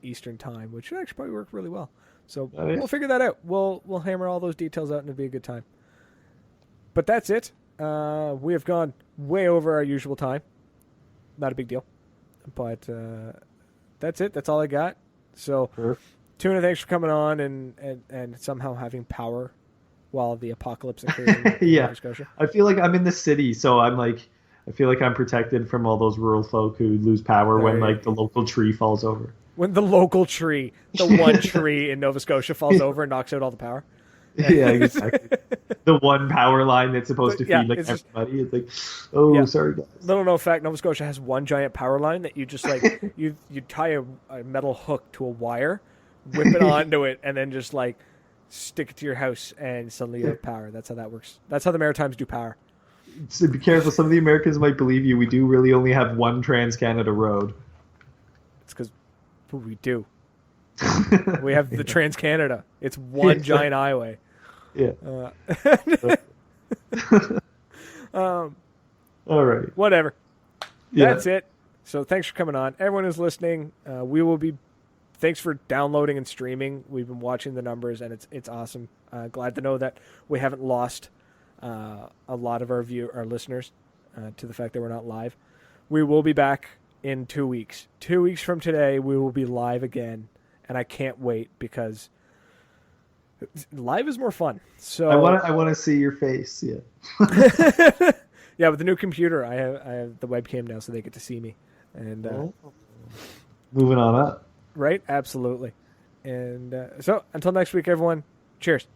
Eastern time, which should actually probably work really well. So we'll figure that out. We'll hammer all those details out, and it'll be a good time. But that's it. We have gone way over our usual time. Not a big deal. But that's it. That's all I got. So, Tuna, thanks for coming on and somehow having power while the apocalypse occurs in Nova Scotia. I feel like I'm in the city, so I feel like I'm protected from all those rural folk who lose power when the local tree falls over. When the local tree, the one tree in Nova Scotia falls over and knocks out all the power. Yeah, exactly. The one power line that's supposed to feed everybody. It's sorry guys. Little known fact, Nova Scotia has one giant power line that you just you tie a metal hook to a wire, whip it onto it, and then just stick it to your house, and suddenly you have power. That's how that works. That's how the Maritimes do power. So be careful. Some of the Americans might believe you. We do really only have one Trans-Canada road. It's because we do. We have the Trans-Canada. It's one giant highway. Yeah. All right. Whatever. That's it. So thanks for coming on. Everyone who's listening, thanks for downloading and streaming. We've been watching the numbers, and it's awesome. Glad to know that we haven't lost a lot of our listeners to the fact that we're not live. We will be back in 2 weeks. 2 weeks from today, we will be live again, and I can't wait because live is more fun. So I want to see your face. Yeah. Yeah, with the new computer, I have the webcam now, so they get to see me. And moving on up. Right, absolutely. And so until next week, everyone. Cheers.